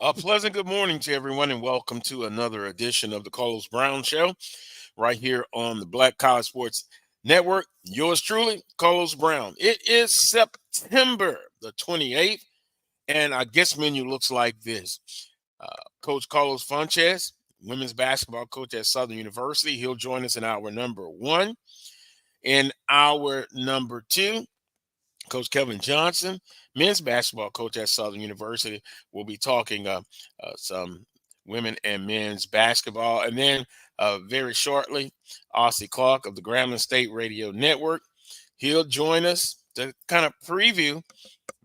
A pleasant good morning to everyone, and welcome to another edition of the Carlos Brown Show right here on the Black College Sports Network. Yours truly, Carlos Brown. It is September the 28th, and our guest menu looks like this. Coach Carlos Funchess, women's basketball coach at Southern University. He'll join us in hour number one. In hour number two, Coach Kevin Johnson, men's basketball coach at Southern University, will be talking some women and men's basketball. And then very shortly, Ossie Clark of the Grambling State Radio Network. He'll join us to kind of preview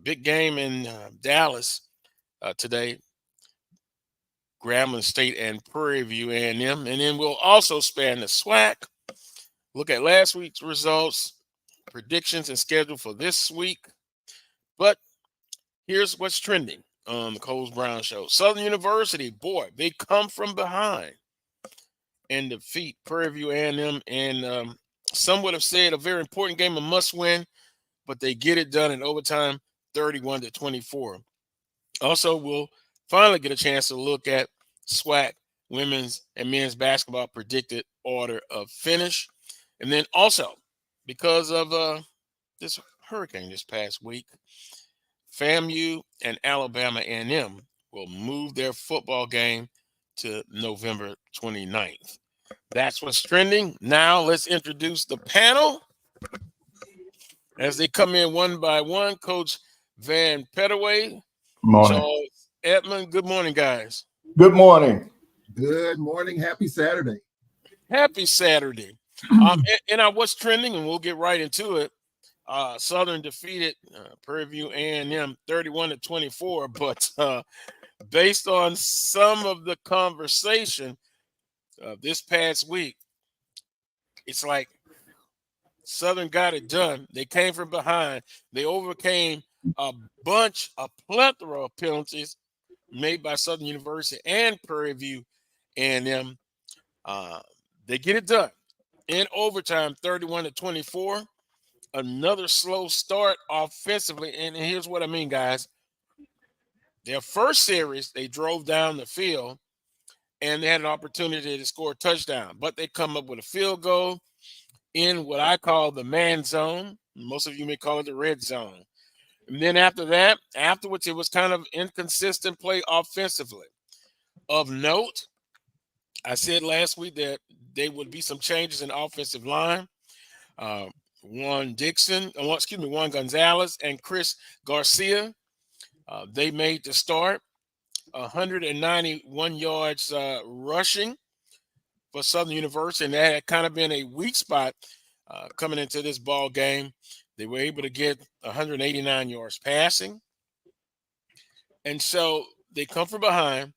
big game in Dallas today, Grambling State and Prairie View A&M. And then we'll also span the SWAC, look at last week's results, predictions and schedule for this week. But here's what's trending on the Coles Brown Show. Southern University, boy, they come from behind and defeat Prairie View A&M. And some would have said a very important game, a must-win, but they get it done in overtime, 31-24. Also, we'll finally get a chance to look at SWAC women's and men's basketball predicted order of finish. And then also, because of this hurricane this past week, FAMU and Alabama A&M will move their football game to November 29th. That's what's trending. Now let's introduce the panel as they come in one by one. Coach Vann Pettaway, Morning. Charles Edmond. Good morning, guys. Good morning. Good morning. Happy Saturday. Happy Saturday. And what's trending, and we'll get right into it. Southern defeated Prairie View A&M 31-24, but based on some of the conversation this past week, it's like Southern got it done. They came from behind. They overcame a plethora of penalties made by Southern University and Prairie View A&M. They get it done in overtime, 31-24. Another slow start offensively. And here's what I mean, guys. Their first series, they drove down the field and they had an opportunity to score a touchdown, but they come up with a field goal in what I call the man zone. Most of you may call it the red zone. And then afterwards, it was kind of inconsistent play offensively. Of note, I said last week that there would be some changes in offensive line. Juan Gonzalez and Chris Garcia, they made the start. 191 yards rushing for Southern University, and that had kind of been a weak spot coming into this ball game. They were able to get 189 yards passing. And so they come from behind.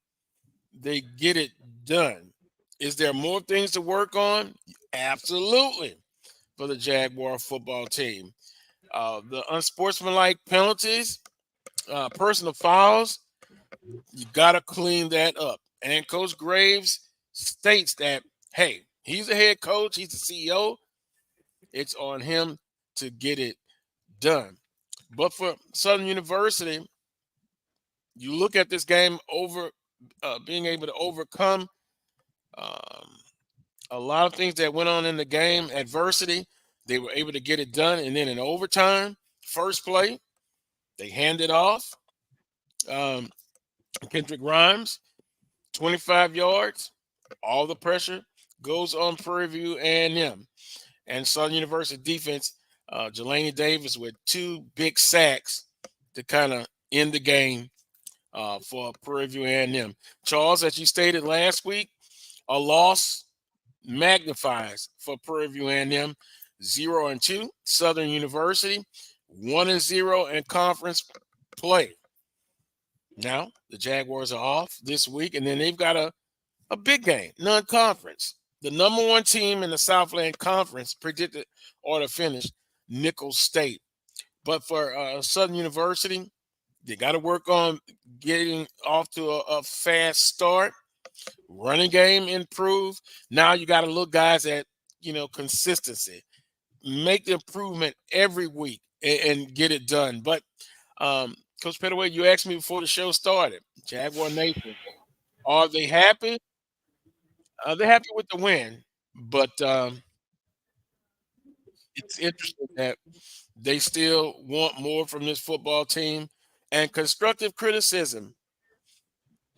They get it done. Is there more things to work on? Absolutely. For the Jaguar football team. The unsportsmanlike penalties, personal fouls, you got to clean that up. And Coach Graves states that, hey, he's the head coach, he's the CEO. It's on him to get it done. But for Southern University, you look at this game over being able to overcome a lot of things that went on in the game, adversity. They were able to get it done. And then in overtime, first play, they handed off. Kendrick Grimes, 25 yards. All the pressure goes on Prairie View A&M. And Southern University defense, Jelani Davis with 2 big sacks to kind of end the game for Prairie View A&M. Charles, as you stated last week, a loss magnifies for Prairie View A&M, 0-2. Southern University, 1-0 in conference play. Now the Jaguars are off this week, and then they've got a big game, non-conference. The number 1 team in the Southland Conference predicted order finish, Nicholls State. But for Southern University, they got to work on getting off to a fast start. Running game improved. Now you got to look, guys, at consistency. Make the improvement every week and get it done. But Coach Pettaway, you asked me before the show started. Jaguar Nation, are they happy? They're happy with the win, but it's interesting that they still want more from this football team. And constructive criticism,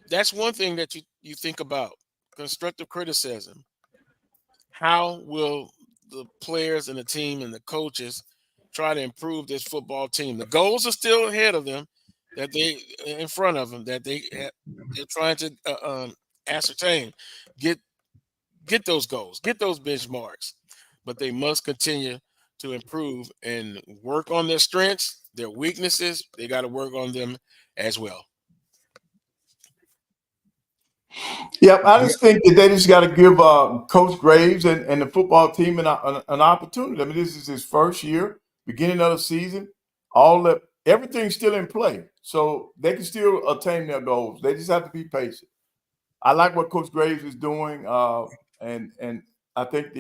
that's one thing that you think about. Constructive criticism. How will the players and the team and the coaches try to improve this football team? The goals are still ahead of them, that they in front of them, that they're trying to ascertain, get those goals, get those benchmarks, but they must continue to improve and work on their strengths, their weaknesses. They got to work on them as well. Yep, I just think that they just got to give Coach Graves and the football team an opportunity. I mean, this is his first year, beginning of the season. Everything's still in play, so they can still attain their goals. They just have to be patient. I like what Coach Graves is doing, and I think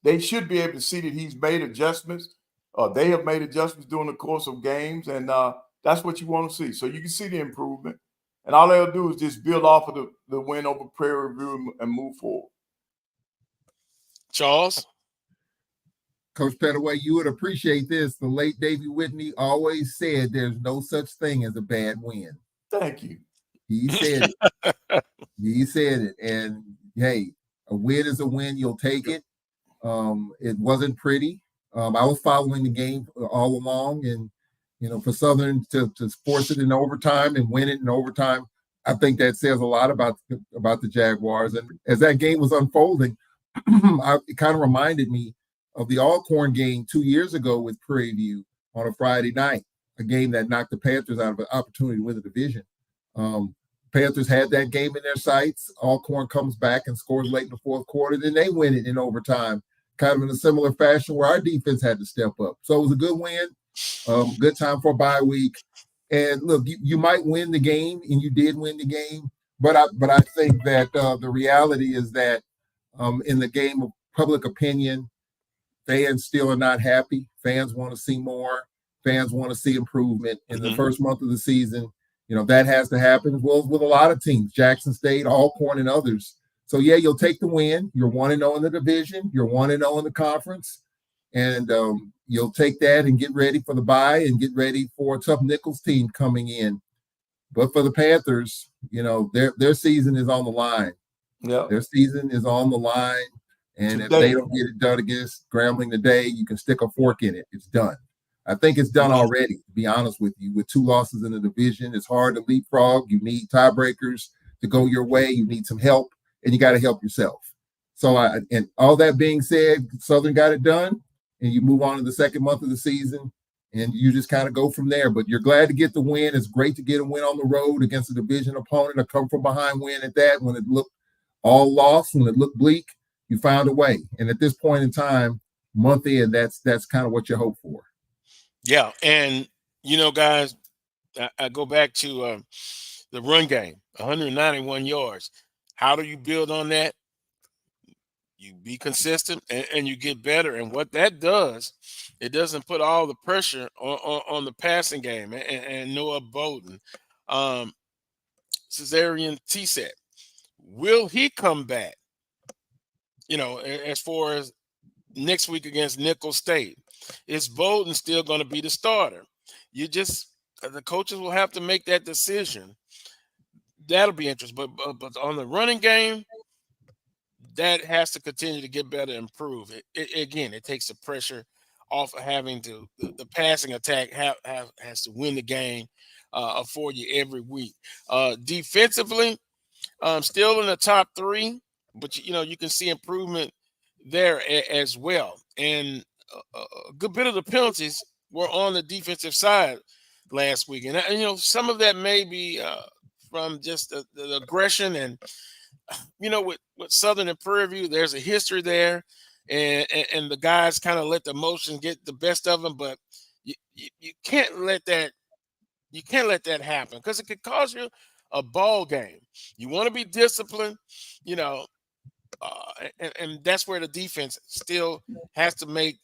they should be able to see that he's made adjustments. They have made adjustments during the course of games, and that's what you want to see. So you can see the improvement. And all they'll do is just build off of the win over Prairie View and move forward. Charles? Coach Pettaway, you would appreciate this. The late Davy Whitney always said there's no such thing as a bad win. Thank you. He said it. He said it. And, hey, a win is a win. You'll take it. It wasn't pretty. I was following the game all along, and for Southern to force it in overtime and win it in overtime, I think that says a lot about the Jaguars. And as that game was unfolding, it kind of reminded me of the Alcorn game 2 years ago with Prairie View on a Friday night, a game that knocked the Panthers out of an opportunity to win the division. Panthers had that game in their sights. Alcorn comes back and scores late in the fourth quarter. Then they win it in overtime, kind of in a similar fashion where our defense had to step up. So it was a good win. Good time for a bye week. And look, you might win the game, and you did win the game, but I think that the reality is that in the game of public opinion, fans still are not happy. Fans want to see more. Fans want to see improvement in the first month of the season. That has to happen. Well, with a lot of teams, Jackson State, Alcorn, and others. So yeah, you'll take the win. You're 1-0 in the division. You're 1-0 in the conference. And you'll take that and get ready for the bye and get ready for a tough Nichols team coming in. But for the Panthers, their season is on the line. Yeah, their season is on the line. And if they don't get it done against Grambling today, you can stick a fork in it. It's done. I think it's done already, to be honest with you. With 2 losses in the division, it's hard to leapfrog. You need tiebreakers to go your way. You need some help, and you got to help yourself. So, and all that being said, Southern got it done. And you move on to the second month of the season, and you just kind of go from there. But you're glad to get the win. It's great to get a win on the road against a division opponent, a come-from-behind win at that. When it looked all lost, when it looked bleak, you found a way. And at this point in time, month in, that's kind of what you hope for. Yeah, and, guys, I go back to the run game, 191 yards. How do you build on that? You be consistent and you get better. And what that does, it doesn't put all the pressure on the passing game. And Noah Bowden, Cesarian T-Set, will he come back? As far as next week against Nicholls State, is Bowden still going to be the starter? The coaches will have to make that decision. That'll be interesting. But on the running game, that has to continue to get better and improve. It takes the pressure off of having to the passing attack has to win the game for you every week. Defensively, still in the top 3, but you can see improvement there as well. And a good bit of the penalties were on the defensive side last week, and some of that may be from just the aggression and. With Southern and Prairie View, there's a history there, and the guys kind of let the emotion get the best of them. But you can't let that happen, because it could cause you a ball game. You want to be disciplined, and that's where the defense still has to make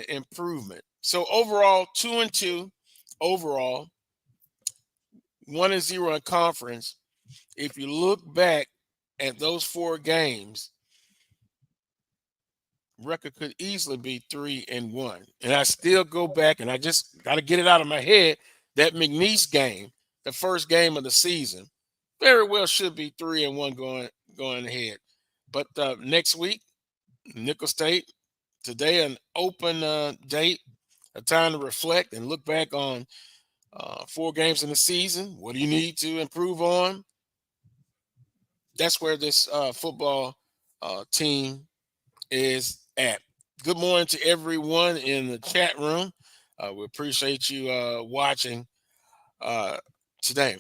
improvement. So overall, 2-2 overall. 1-0 in conference. If you look back at those 4 games, record could easily be 3-1. And I still go back, and I just got to get it out of my head. That McNeese game, the first game of the season, very well should be 3-1 going ahead. But next week, Nicholls State, today an open date, a time to reflect and look back on 4 games in the season. What do you need to improve on? That's where this football team is at. Good morning to everyone in the chat room. We appreciate you watching today.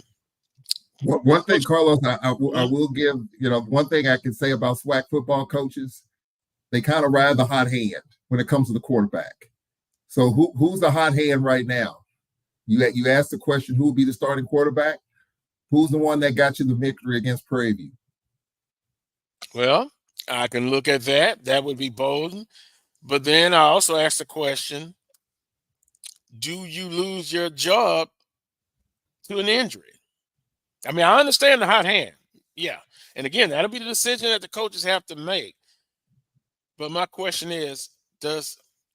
One thing, Carlos, I will give, one thing I can say about SWAC football coaches, they kind of ride the hot hand when it comes to the quarterback. So who's the hot hand right now? You asked the question, who will be the starting quarterback? Who's the one that got you the victory against Prairie View? Well, I can look at that. That would be Bowden. But then I also asked the question, do you lose your job to an injury? I mean, I understand the hot hand. Yeah. And again, that'll be the decision that the coaches have to make. But my question is,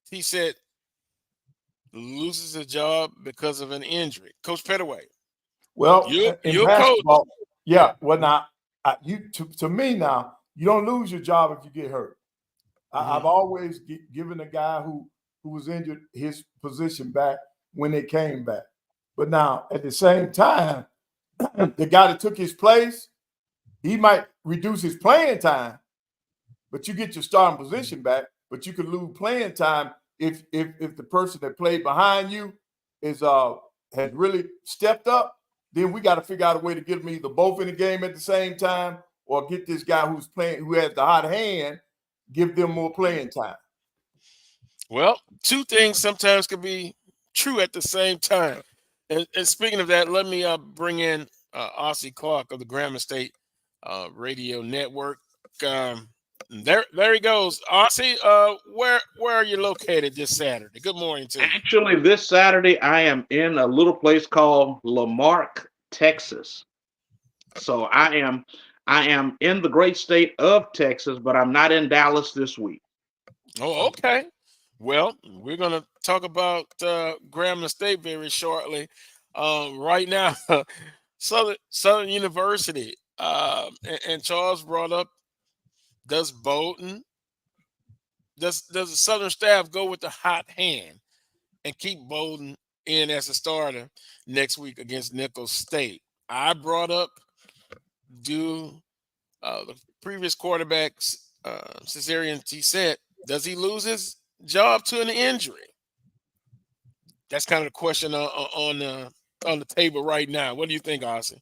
he said loses a job because of an injury? Coach Pettaway. Well, in basketball, coach. Yeah. Well, now, to me now, you don't lose your job if you get hurt. I've always given a guy who was injured his position back when they came back. But now, at the same time, the guy that took his place, he might reduce his playing time, but you get your starting position back. But you could lose playing time if the person that played behind you has really stepped up. Then we got to figure out a way to get them either both in the game at the same time, or get this guy who has the hot hand, give them more playing time. Well, 2 things sometimes can be true at the same time. And speaking of that, let me bring in Ossie Clark of the Grambling State Radio Network. There he goes. Ossie, where are you located this Saturday? Good morning to you. Actually, this Saturday, I am in a little place called Lamarck, Texas. So I am in the great state of Texas, but I'm not in Dallas this week. Oh, okay. Well, we're going to talk about Grambling State very shortly. Right now, Southern University, and Charles brought up, does the Southern staff go with the hot hand and keep Bowden in as a starter next week against Nicholls State? I brought up, the previous quarterbacks, Cesarian Tissette, does he lose his job to an injury? That's kind of the question on the table right now. What do you think, Ossie?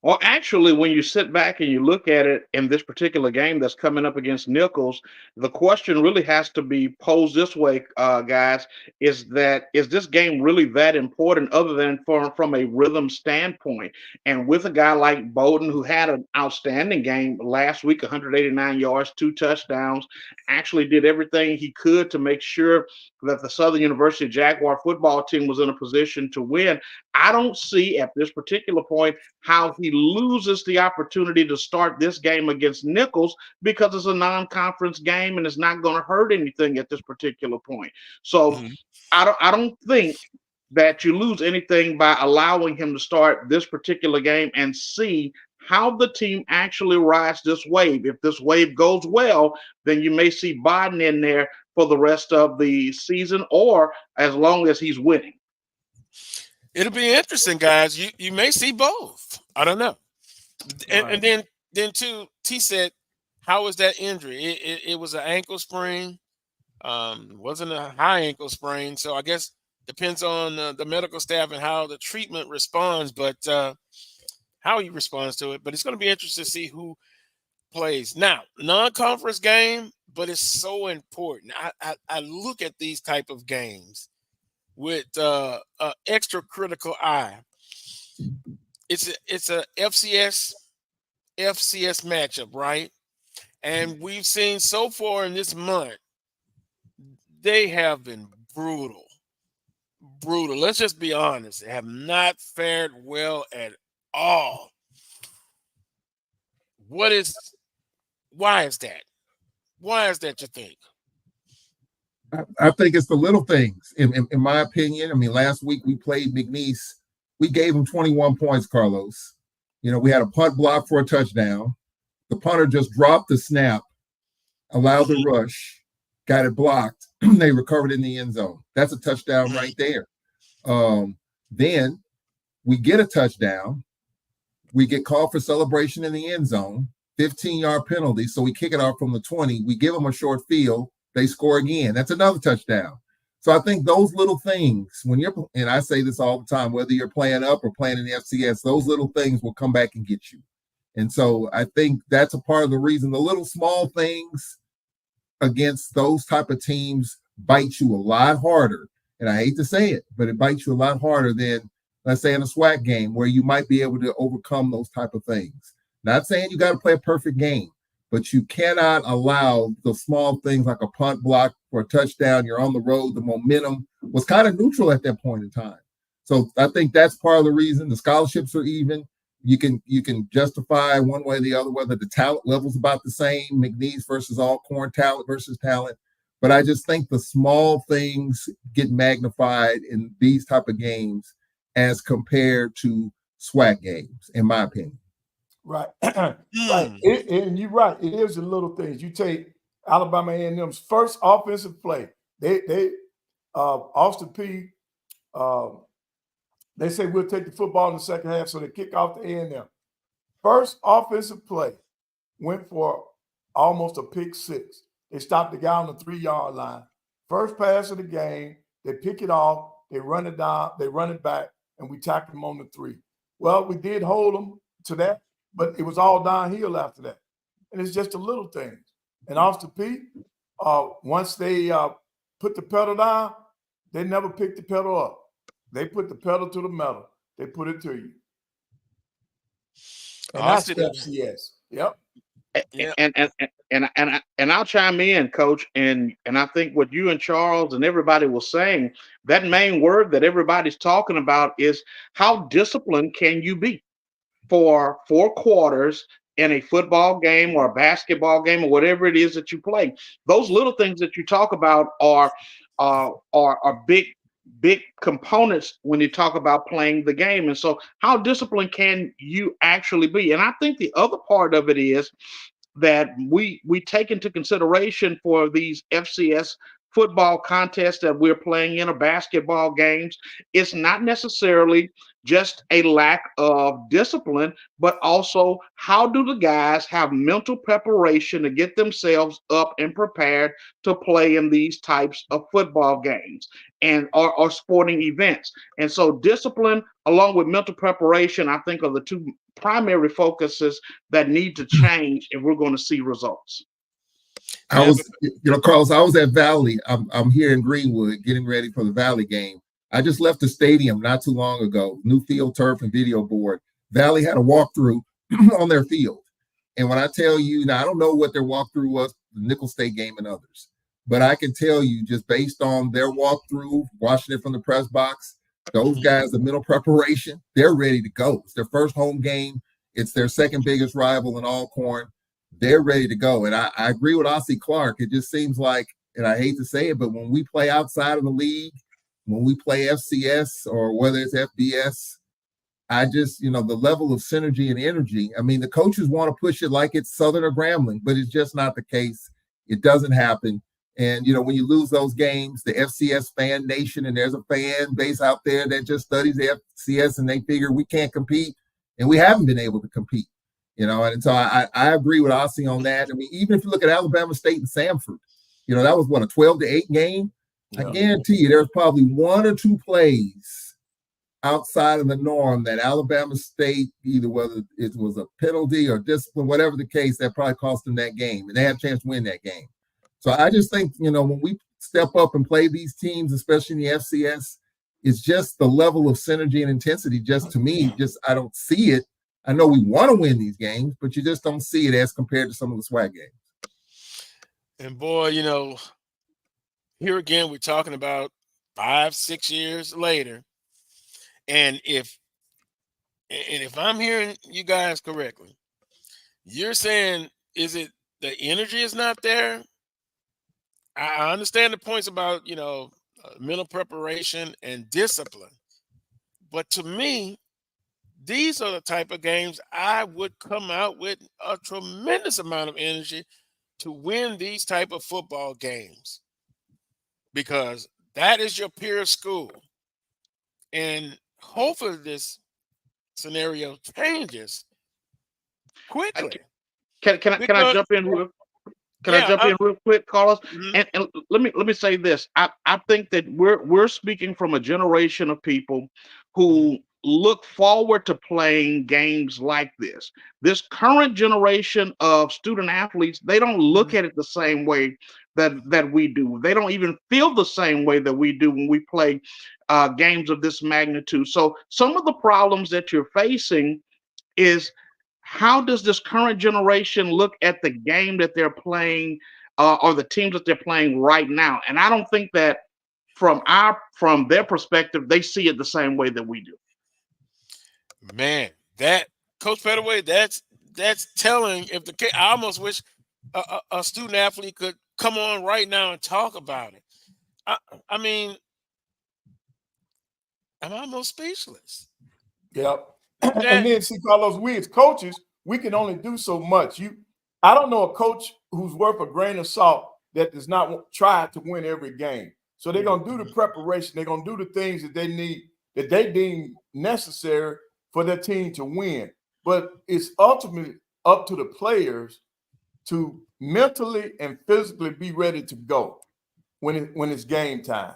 Well, actually, when you sit back and you look at it in this particular game that's coming up against Nicholls, the question really has to be posed this way, guys, is this game really that important other than from a rhythm standpoint? And with a guy like Bowden, who had an outstanding game last week, 189 yards, 2 touchdowns, actually did everything he could to make sure that the Southern University Jaguar football team was in a position to win. I don't see at this particular point how he loses the opportunity to start this game against Nicholls, because it's a non-conference game and it's not going to hurt anything at this particular point. So I don't think that you lose anything by allowing him to start this particular game and see how the team actually rides this wave. If this wave goes well, then you may see Biden in there for the rest of the season, or as long as he's winning. It'll be interesting, guys. You may see both. I don't know. And then too, T said, how was that injury? It was an ankle sprain. Wasn't a high ankle sprain. So I guess depends on the medical staff and how the treatment responds, but how he responds to it. But it's going to be interesting to see who plays. Now, non-conference game, but it's so important. I look at these type of games with extra critical eye. It's a FCS matchup, right? And we've seen so far in this month, they have been brutal. Let's just be honest. They have not fared well at all. Why is that? Why is that, you think? I think it's the little things, in my opinion. I mean, last week we played McNeese. We gave them 21 points, Carlos. We had a punt block for a touchdown. The punter just dropped the snap, allowed the rush, got it blocked. They recovered in the end zone. That's a touchdown right there. Then we get a touchdown. We get called for celebration in the end zone, 15-yard penalty. So we kick it off from the 20. We give them a short field. They score again. That's another touchdown. So I think those little things, and I say this all the time, whether you're playing up or playing in the FCS, those little things will come back and get you. And so I think that's a part of the reason. The little small things against those type of teams bite you a lot harder. And I hate to say it, but it bites you a lot harder than, let's say, in a SWAC game where you might be able to overcome those type of things. Not saying you got to play a perfect game, but you cannot allow the small things like a punt block for a touchdown. You're on the road. The momentum was kind of neutral at that point in time. So I think that's part of the reason. The scholarships are even. You can justify one way or the other whether the talent level's about the same, McNeese versus Alcorn, talent versus talent. But I just think the small things get magnified in these type of games as compared to SWAC games, in my opinion. Right. Right. And you're right. It is the little things. You take Alabama A&M's first offensive play. They Austin P. They say we'll take the football in the second half, so they kick off the A&M. First offensive play went for almost a pick six. They stopped the guy on the 3-yard line. First pass of the game, they pick it off, they run it down, they run it back, and we tackle them on the 3. Well, we did hold them to that, but it was all downhill after that. And it's just the little things. And Austin P, once they put the pedal down, they never picked the pedal up. They put the pedal to the metal. They put it to you. And that's FCS. Yep. And I'll chime in, Coach. And I think what you and Charles and everybody was saying, that main word that everybody's talking about is how disciplined can you be for 4 quarters in a football game or a basketball game or whatever it is that you play. Those little things that you talk about are big components when you talk about playing the game. And so how disciplined can you actually be? And I think the other part of it is that we take into consideration for these FCS football contests that we're playing in or basketball games, it's not necessarily just a lack of discipline, but also how do the guys have mental preparation to get themselves up and prepared to play in these types of football games and or sporting events. And so discipline along with mental preparation, I think, are the two primary focuses that need to change if we're going to see results. Carlos, I was at Valley. I'm here in Greenwood getting ready for the Valley game. I just left the stadium not too long ago, new field turf and video board. Valley had a walkthrough on their field. And when I tell you, now I don't know what their walkthrough was, the Nicholls State game and others, but I can tell you just based on their walkthrough, watching it from the press box, those guys, the mental preparation, they're ready to go. It's their first home game. It's their second biggest rival in Alcorn. They're ready to go. And I agree with Ossie Clark. It just seems like, and I hate to say it, but when we play outside of the league, when we play FCS or whether it's FBS, I just, the level of synergy and energy, I mean, the coaches want to push it like it's Southern or Grambling, but it's just not the case. It doesn't happen. And, when you lose those games, the FCS fan nation, and there's a fan base out there that just studies the FCS and they figure we can't compete, and we haven't been able to compete, and so I agree with Ossie on that. I mean, even if you look at Alabama State and Samford, that was a 12-8 game. Yeah. I guarantee you there's probably 1 or 2 plays outside of the norm that Alabama State, either whether it was a penalty or discipline, whatever the case, that probably cost them that game, and they had a chance to win that game. So I just think, when we step up and play these teams, especially in the FCS, it's just the level of synergy and intensity. Just to me, I don't see it. I know we want to win these games, but you just don't see it as compared to some of the SWAC games. And boy, here again, we're talking about 5-6 years later. And if And if I'm hearing you guys correctly, you're saying, is it the energy is not there? I understand the points about, mental preparation and discipline. But to me, these are the type of games I would come out with a tremendous amount of energy to win these type of football games, because that is your peer school. And hopefully this scenario changes quickly. Can I Because, jump in real Can I yeah, jump in real quick, Carlos? mhm, And let me say this. I think that we're speaking from a generation of people mhm, who look forward to playing games like this. This current generation of student athletes, they don't look mhm. at it the same way that we do. They don't even feel the same way that we do when we play games of this magnitude. So some of the problems that you're facing is, how does this current generation look at the game that they're playing, or the teams that they're playing right now? And I don't think that from their perspective, they see it the same way that we do. Man, that Coach Pettaway, that's telling. If the kid, I almost wish a student athlete could come on right now and talk about it. I, I mean, I'm almost speechless. Yep. And That then see, Carlos, we as coaches, we can only do so much. I don't know a coach who's worth a grain of salt that does not try to win every game. So they're gonna do the preparation. They're gonna do the things that they need, that they deem necessary for their team to win. But it's ultimately up to the players to mentally and physically be ready to go when it's game time.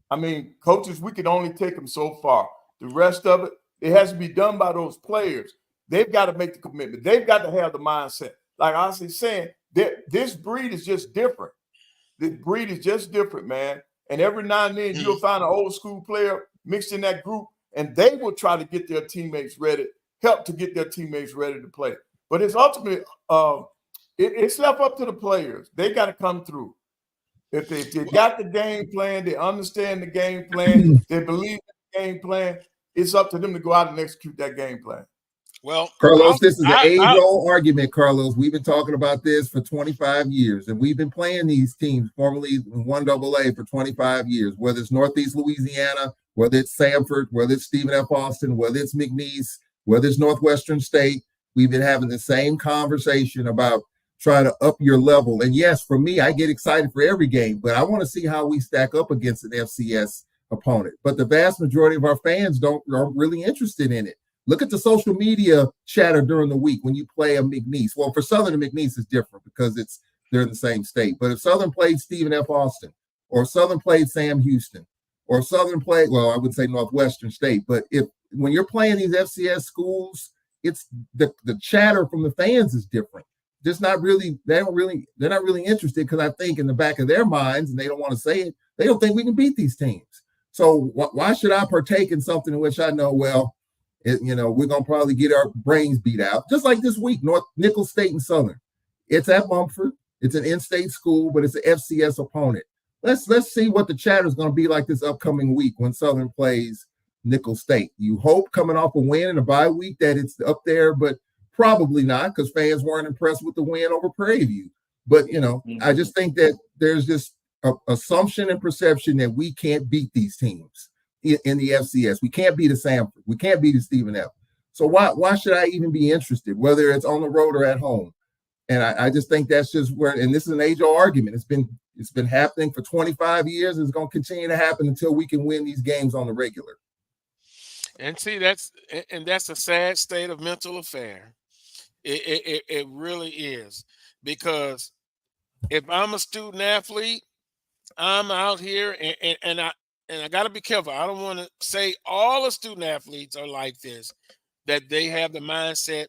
I mean, coaches, we can only take them so far. The rest of it has to be done by those players. They've got to make the commitment. They've got to have the mindset. Like I was saying, this breed is just different. This breed is just different, man. And every now and then you'll find an old school player mixed in that group, and they will try to get their teammates ready, help to get their teammates ready to play. But it's ultimately, it's left up to the players. They got to come through. If they got the game plan, they understand the game plan, they believe in the game plan, it's up to them to go out and execute that game plan. well, Carlos, this is an age-old argument, Carlos. We've been talking about this for 25 years, and we've been playing these teams, formerly in 1AA, for 25 years, whether it's Northeast Louisiana, whether it's Samford, whether it's Stephen F. Austin, whether it's McNeese, whether it's Northwestern State. We've been having the same conversation about trying to up your level. And yes, for me, I get excited for every game, but I want to see how we stack up against an FCS opponent. But the vast majority of our fans aren't really interested in it. Look at the social media chatter during the week when you play a McNeese. Well, for Southern and McNeese is different because they're in the same state. But if Southern played Stephen F. Austin, or Southern played Sam Houston, or Southern played, well, I would say Northwestern State. But when you're playing these FCS schools, it's the chatter from the fans is different. Just not really, they're not really interested, because I think in the back of their minds, and they don't want to say it, they don't think we can beat these teams. So why should I partake in something in which I know, well, we're going to probably get our brains beat out? Just like this week, Nicholls State and Southern. It's at Mumford. It's an in-state school, but it's an FCS opponent. Let's see what the chatter is going to be like this upcoming week when Southern plays Nicholls State. You hope coming off a win in a bye week that it's up there, but probably not, because fans weren't impressed with the win over Prairie View. But, I just think that there's this assumption and perception that we can't beat these teams in the FCS. We can't beat a Samford. We can't beat a Stephen F. So why should I even be interested, whether it's on the road or at home? And I just think that's just where, and this is an age-old argument. It's been happening for 25 years. It's going to continue to happen until we can win these games on the regular. And see, that's a sad state of mental affair. It really is, because if I'm a student athlete, I'm out here, and I got to be careful. I don't want to say all the student athletes are like this, that they have the mindset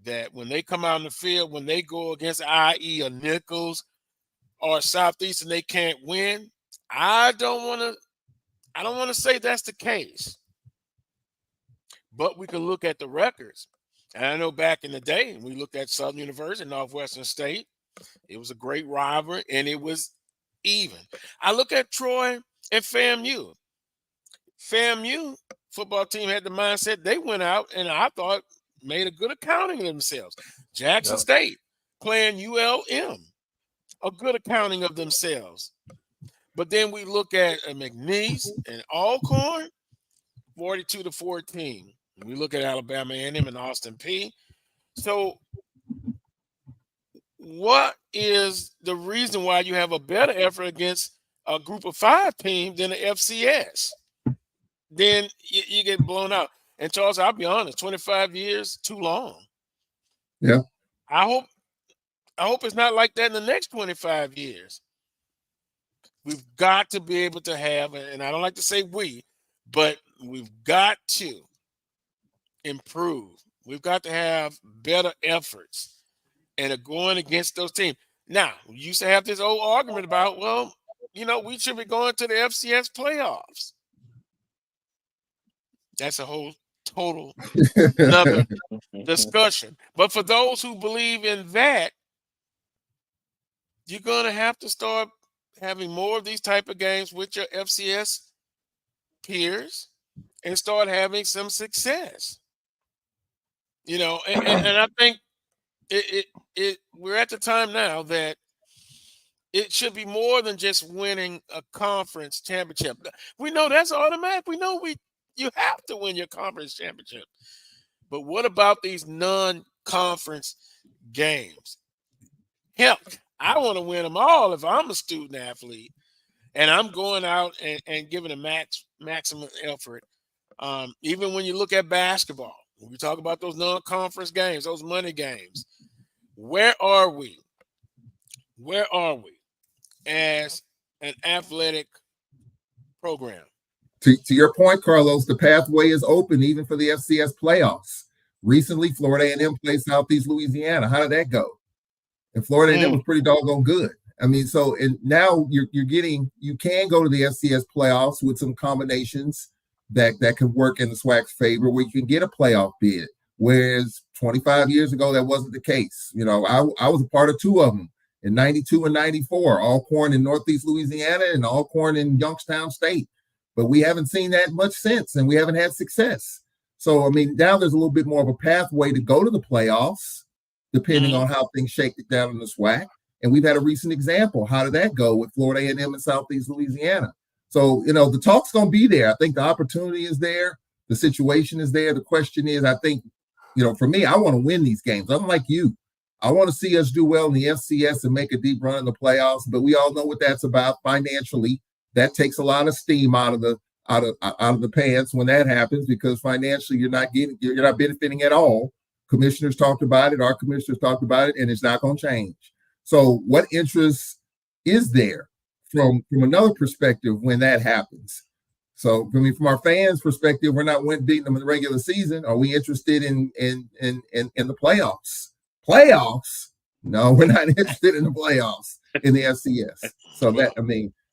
that when they come out in the field, when they go against, i.e., a Nicholls or Southeastern, they can't win. I don't want to say that's the case, but we can look at the records. And I know back in the day, we looked at Southern University, Northwestern State. It was a great rivalry, and it was even. I look at Troy and FAMU. FAMU, football team had the mindset. They went out and I thought made a good accounting of themselves. Jackson State playing ULM, a good accounting of themselves. But then we look at McNeese and Alcorn, 42-14. We look at Alabama A&M and Austin Peay. So what is the reason why you have a better effort against a group of 5 team than the FCS? Then you get blown out. And Charles, I'll be honest, 25 years, too long. Yeah. I hope it's not like that in the next 25 years. We've got to be able to have, and I don't like to say we, but we've got to improve. We've got to have better efforts and are going against those teams. Now, we used to have this old argument about, well, we should be going to the FCS playoffs. That's a whole total another discussion. But for those who believe in that, you're going to have to start having more of these type of games with your FCS peers and start having some success. And I think we're at the time now that it should be more than just winning a conference championship. We know that's automatic. We know you have to win your conference championship. But what about these non-conference games? Hell, I want to win them all if I'm a student athlete and I'm going out and giving a maximum effort. Even when you look at basketball, when we talk about those non-conference games, those money games, where are we? Where are we as an athletic program? To your point, Carlos, the pathway is open even for the FCS playoffs. Recently, Florida A&M played Southeast Louisiana. How did that go? And Florida A&M was pretty doggone good. I mean, and now you can go to the FCS playoffs with some combinations that can work in the SWAC's favor, where you can get a playoff bid. Whereas 25 years ago, that wasn't the case. I was a part of 2 of them in 92 and 94, Alcorn in Northeast Louisiana and Alcorn in Youngstown State. But we haven't seen that much since, and we haven't had success. So, I mean, now there's a little bit more of a pathway to go to the playoffs, depending on how things shake it down in the SWAC. And we've had a recent example. How did that go with Florida A&M and Southeast Louisiana? So, the talk's going to be there. I think the opportunity is there. The situation is there. The question is, I think, for me, I want to win these games. I'm like you. I want to see us do well in the FCS and make a deep run in the playoffs. But we all know what that's about financially. That takes a lot of steam out of the pants when that happens, because financially you're not benefiting at all. Commissioners talked about it, our commissioners talked about it, and it's not going to change. So what interest is there from another perspective when that happens? So, I mean, from our fans' perspective, we're not beating them in the regular season. Are we interested in the playoffs? Playoffs? No, we're not interested in the playoffs in the FCS. So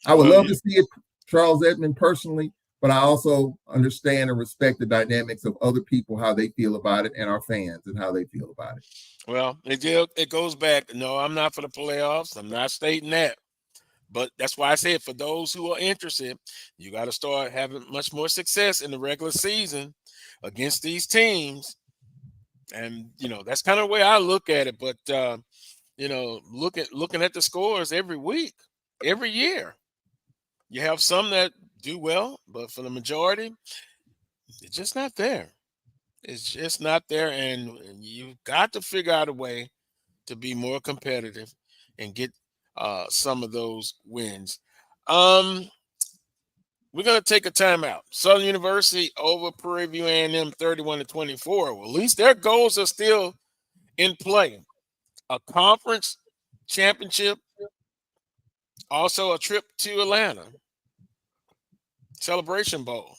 I would love to see it, Charles Edmond, personally, but I also understand and respect the dynamics of other people, how they feel about it, and our fans and how they feel about it. Well, it goes back. No, I'm not for the playoffs. I'm not stating that. But that's why I said, for those who are interested, you got to start having much more success in the regular season against these teams. And, that's kind of the way I look at it. But, looking at the scores every week, every year, you have some that do well, but for the majority, it's just not there. It's just not there. And you've got to figure out a way to be more competitive and get some of those wins. We're going to take a timeout. Southern University over Prairie View A&M 31-24. Well, at least their goals are still in play. A conference championship, also a trip to Atlanta. Celebration Bowl.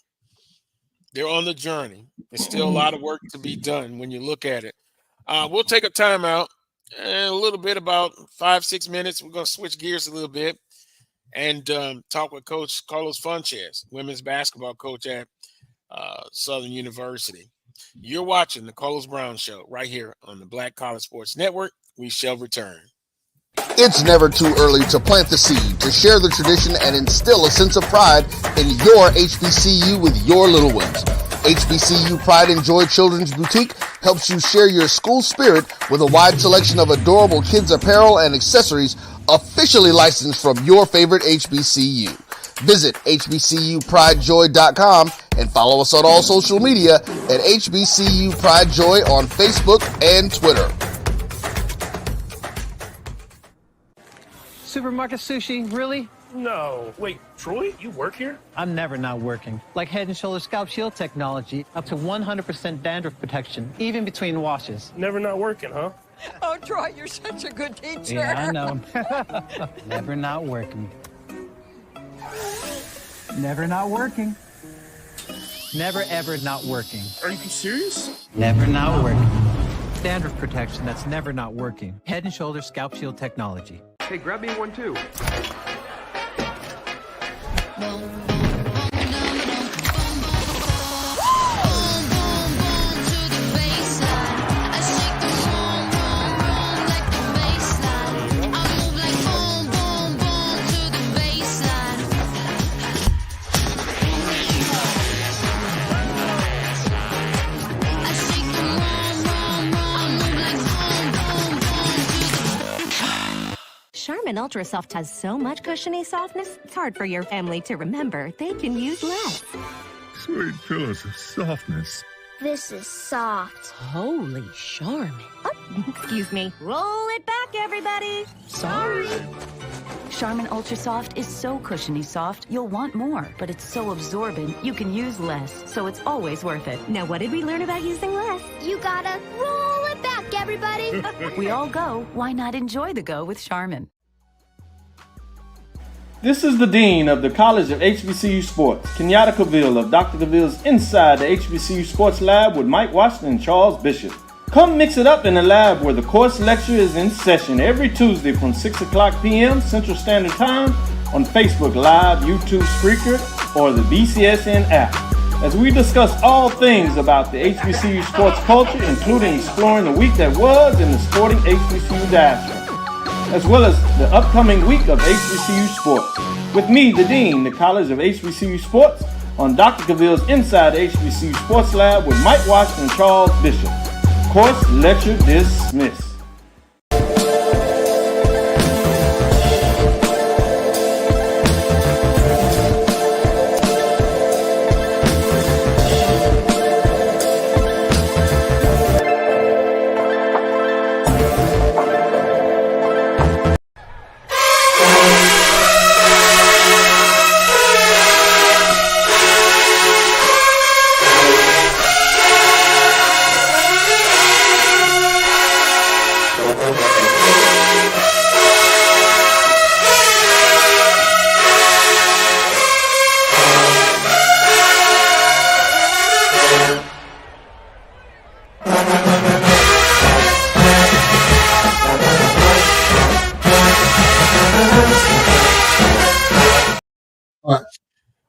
They're on the journey. There's still a lot of work to be done when you look at it. We'll take a timeout and a little bit, about 5-6 minutes. We're going to switch gears a little bit and talk with Coach Carlos Funchess, women's basketball coach at Southern University. You're watching the Carlos Brown Show right here on the Black College Sports Network. We shall return. It's never too early to plant the seed, to share the tradition, and instill a sense of pride in your HBCU with your little ones. HBCU Pride and Joy Children's Boutique helps you share your school spirit with a wide selection of adorable kids apparel and accessories officially licensed from your favorite HBCU. Visit hbcupridejoy.com and follow us on all social media at HBCU Pride Joy on Facebook and Twitter. Supermarket sushi, really? No. Wait, Troy, you work here? I'm never not working. Like Head & Shoulders Scalp Shield technology, up to 100% dandruff protection, even between washes. Never not working, huh? Oh, Troy, you're such a good teacher. Yeah, I know. Never not working. Never not working. Never ever not working. Are you serious? Never not working. Dandruff protection that's never not working. Head & Shoulders Scalp Shield technology. Hey, grab me one too. Charmin Ultra Soft has so much cushiony softness, it's hard for your family to remember. They can use less. Sweet pillows of softness. This is soft. Holy Charmin. Oh, excuse me. Roll it back, everybody. Sorry. Charmin Ultra Soft is so cushiony soft, you'll want more. But it's so absorbent, you can use less. So it's always worth it. Now, what did we learn about using less? You gotta roll it back, everybody. We all go. Why not enjoy the go with Charmin? This is the Dean of the College of HBCU Sports, Kenyatta Cavill of Dr. Cavill's Inside the HBCU Sports Lab with Mike Washington and Charles Bishop. Come mix it up in the lab where the course lecture is in session every Tuesday from 6 o'clock p.m. Central Standard Time on Facebook Live, YouTube Spreaker, or the BCSN app. As we discuss all things about the HBCU sports culture, including exploring the week that was in the sporting HBCU diaspora, as well as the upcoming week of HBCU sports. With me, the Dean, the College of HBCU Sports, on Dr. Cavill's Inside the HBCU Sports Lab with Mike Washington and Charles Bishop. Course lecture dismissed.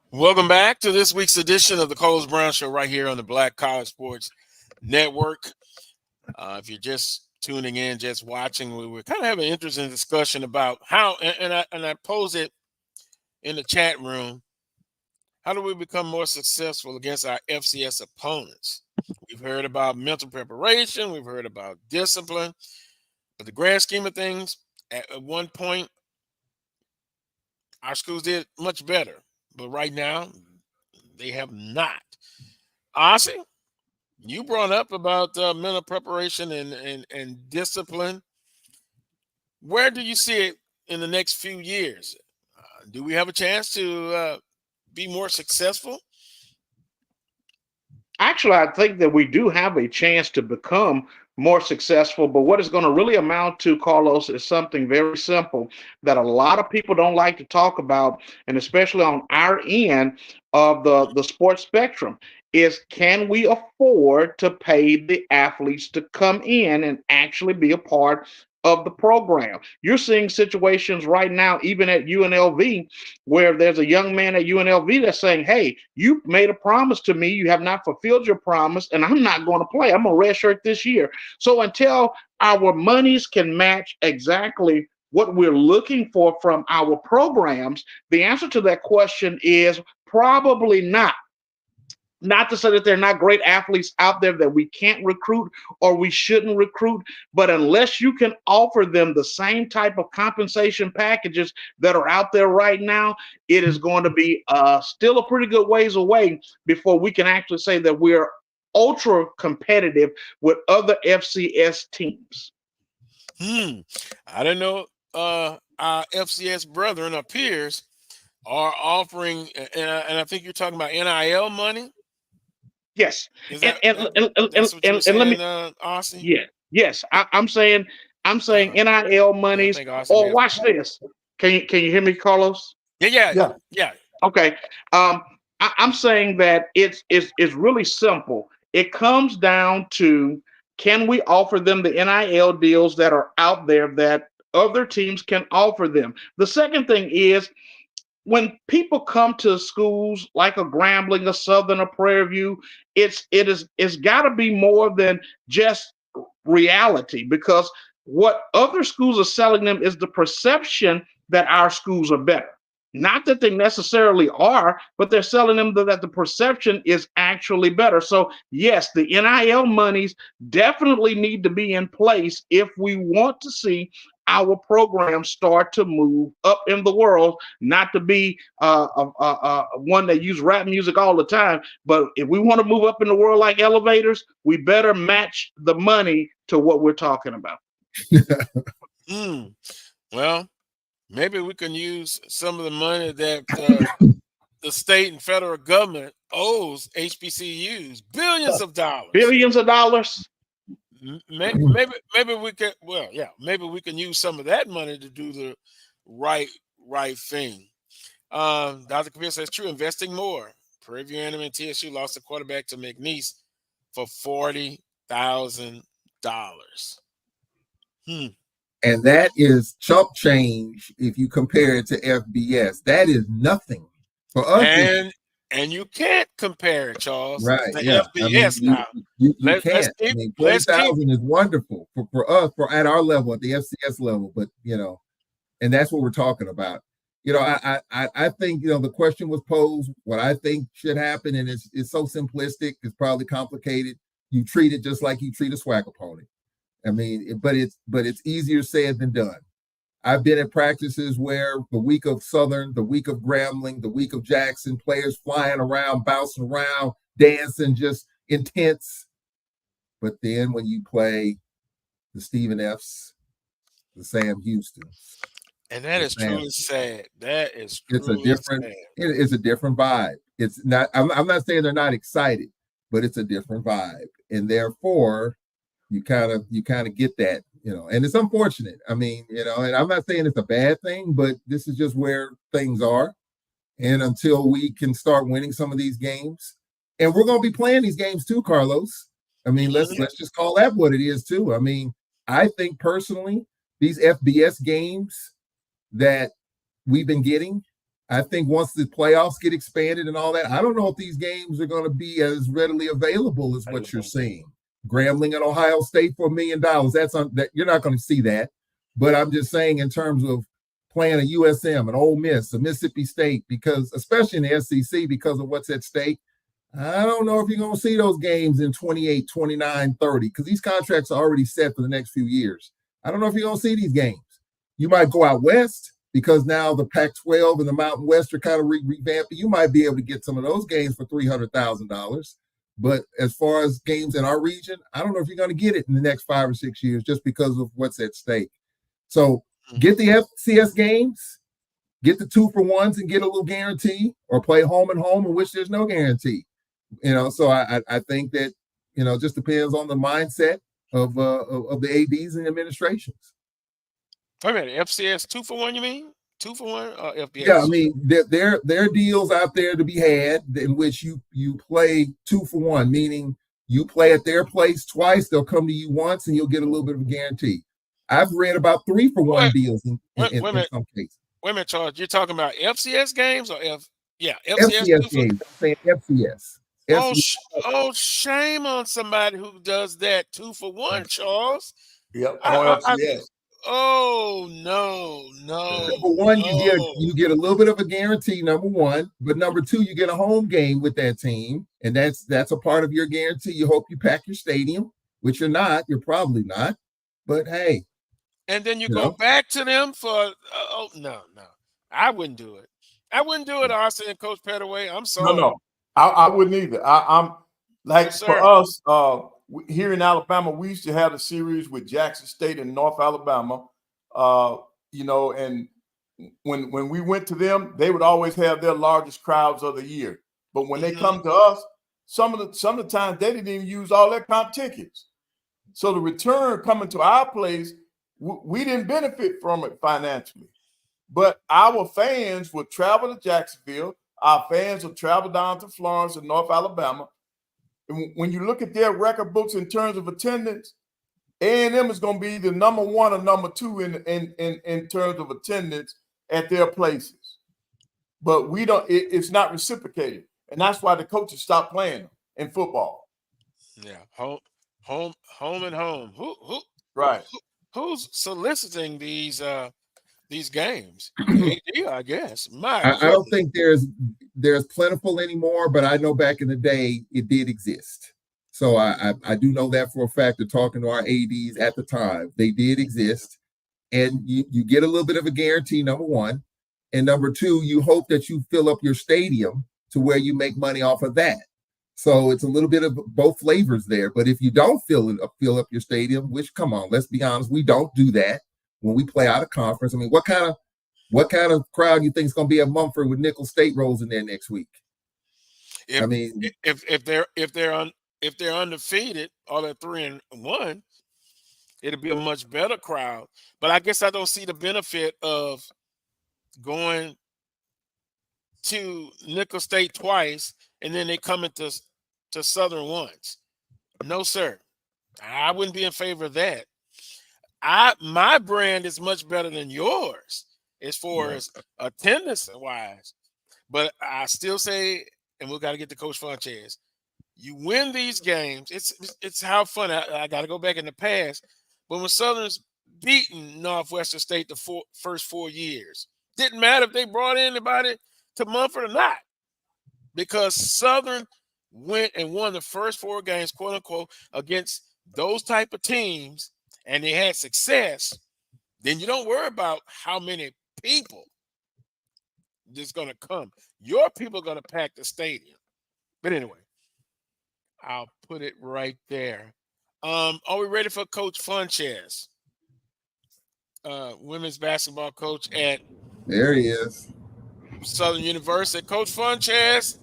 Welcome back to this week's edition of the Carlos Brown Show right here on the Black College Sports Network. If you're just tuning in, just watching, we were kind of having an interesting discussion about how, and I pose it in the chat room, how do we become more successful against our FCS opponents? We've heard about mental preparation, we've heard about discipline, but the grand scheme of things, at one point, our schools did much better. But right now, they have not. Ossie, you brought up about mental preparation and discipline. Where do you see it in the next few years? Do we have a chance to be more successful? Actually, I think that we do have a chance to become more successful, but what it's going to really amount to, Carlos, is something very simple that a lot of people don't like to talk about, and especially on our end of the sports spectrum, is can we afford to pay the athletes to come in and actually be a part of the program? You're seeing situations right now, even at UNLV, where there's a young man at UNLV that's saying, hey, you made a promise to me. You have not fulfilled your promise, and I'm not going to play. I'm a redshirt this year. So until our monies can match exactly what we're looking for from our programs, the answer to that question is probably not. Not to say that there are not great athletes out there that we can't recruit or we shouldn't recruit, but unless you can offer them the same type of compensation packages that are out there right now, it is going to be still a pretty good ways away before we can actually say that we're ultra competitive with other FCS teams. I don't know. Our FCS brethren, our peers, are offering, and I think you're talking about NIL money. Yes, Is that, and that's what you're saying, let me, Ossie? yeah, yes, I'm saying NIL monies. Or watch this. Can you hear me, Carlos? Yeah. Okay. I'm saying that it's really simple. It comes down to, can we offer them the NIL deals that are out there that other teams can offer them? The second thing is, when people come to schools like a Grambling, a Southern, a Prairie View, it's got to be more than just reality, because what other schools are selling them is the perception that our schools are better. Not that they necessarily are, but they're selling them that the perception is actually better. So yes, the NIL monies definitely need to be in place if we want to see our program start to move up in the world, not to be one that use rap music all the time. But if we want to move up in the world like elevators, we better match the money to what we're talking about. Well, maybe we can use some of the money that the state and federal government owes HBCUs, billions of dollars. Billions of dollars. Maybe we can. Well, yeah, maybe we can use some of that money to do the right thing. Dr. Kabir says true. Investing more. Prairie View A&M and TSU lost a quarterback to McNeese for $40,000. And that is chump change if you compare it to FBS. That is nothing for us. And you can't compare it, Charles. Right. To Yeah. FBS now. You can't. I mean, 40,000 is wonderful for us, for at our level, at the FCS level. But and that's what we're talking about. I think the question was posed. What I think should happen, and it's so simplistic. It's probably complicated. You treat it just like you treat a SWAC opponent. I mean, but it's easier said than done. I've been at practices where the week of Southern, the week of Grambling, the week of Jackson, players flying around, bouncing around, dancing, just intense. But then when you play the Stephen F's, the Sam Houstons, and that is truly sad. That is truly sad. It is a different vibe. It's not. I'm not saying they're not excited, but it's a different vibe, and therefore you kind of get that. And it's unfortunate. I mean, and I'm not saying it's a bad thing, but this is just where things are. And until we can start winning some of these games, and we're going to be playing these games too, Carlos. I mean, let's just call that what it is too. I mean, I think personally, these FBS games that we've been getting, I think once the playoffs get expanded and all that, I don't know if these games are going to be as readily available as what you're seeing. Grambling and Ohio State for $1 million. That you're not going to see that. But I'm just saying, in terms of playing a USM, an Ole Miss, a Mississippi State, because especially in the SEC, because of what's at stake, I don't know if you're going to see those games in 28, 29, 30, because these contracts are already set for the next few years. I don't know if you're going to see these games. You might go out west because now the Pac-12 and the Mountain West are kind of revamping. You might be able to get some of those games for $300,000. But as far as games in our region, I don't know if you're going to get it in the next 5 or 6 years just because of what's at stake. So get the FCS games, get the 2-for-1s and get a little guarantee, or play home and home in which there's no guarantee. So I think that, it just depends on the mindset of the ADs and administrations. Wait a minute, FCS 2-for-1, you mean? 2-for-1 or FBS? Yeah, I mean, there are deals out there to be had in which you play 2-for-1, meaning you play at their place twice, they'll come to you once, and you'll get a little bit of a guarantee. I've read about 3-for-1 deals in some cases. Wait a minute, Charles. You're talking about FCS games or FCS games. I'm saying FCS. Oh, shame on somebody who does that 2-for-1, Charles. Yep. FCS. Oh no. Number one, you get a little bit of a guarantee, number one. But number two, you get a home game with that team. And that's a part of your guarantee. You hope you pack your stadium, which you're not. You're probably not. But hey. And then you go back to them for no. I wouldn't do it. I wouldn't do it, Ossie and Coach Pettaway. I'm sorry. No. I wouldn't either. I'm like, for us, here in Alabama, we used to have a series with Jackson State in North Alabama. And when we went to them, they would always have their largest crowds of the year. But when they come to us, some of the times they didn't even use all their comp tickets. So the return coming to our place, we didn't benefit from it financially. But our fans would travel to Jacksonville. Our fans would travel down to Florence and North Alabama. And when you look at their record books in terms of attendance, A&M is going to be the number one or number two in terms of attendance at their places. But we don't. It's not reciprocated, and that's why the coaches stopped playing in football. Yeah, home and home. Who? Right. Who's soliciting these games? AD, I guess. I don't think there's plentiful anymore, but I know back in the day it did exist. So I do know that for a fact of talking to our ADs at the time. They did exist. And you get a little bit of a guarantee, number one. And number two, you hope that you fill up your stadium to where you make money off of that. So it's a little bit of both flavors there. But if you don't fill up your stadium, which, come on, let's be honest, we don't do that when we play out of conference. I mean, what kind of crowd you think is going to be at Mumford with Nicholls State rolls in there next week? If they're undefeated, or they're 3-1, it'll be a much better crowd. But I guess I don't see the benefit of going to Nicholls State twice and then they come into Southern once. No, sir. I wouldn't be in favor of that. My brand is much better than yours as far as attendance wise. But I still say, and we've got to get to Coach Funchess, you win these games. It's how fun. I got to go back in the past. But when Southern's beaten Northwestern State the first 4 years, didn't matter if they brought anybody to Mumford or not, because Southern went and won the first 4 games, quote unquote, against those type of teams, and they had success. Then you don't worry about how many people is going to come. Your people are going to pack the stadium. But anyway, I'll put it right there. Are we ready for Coach Funchess? Women's basketball coach at there he is, Southern University. Coach Funchess.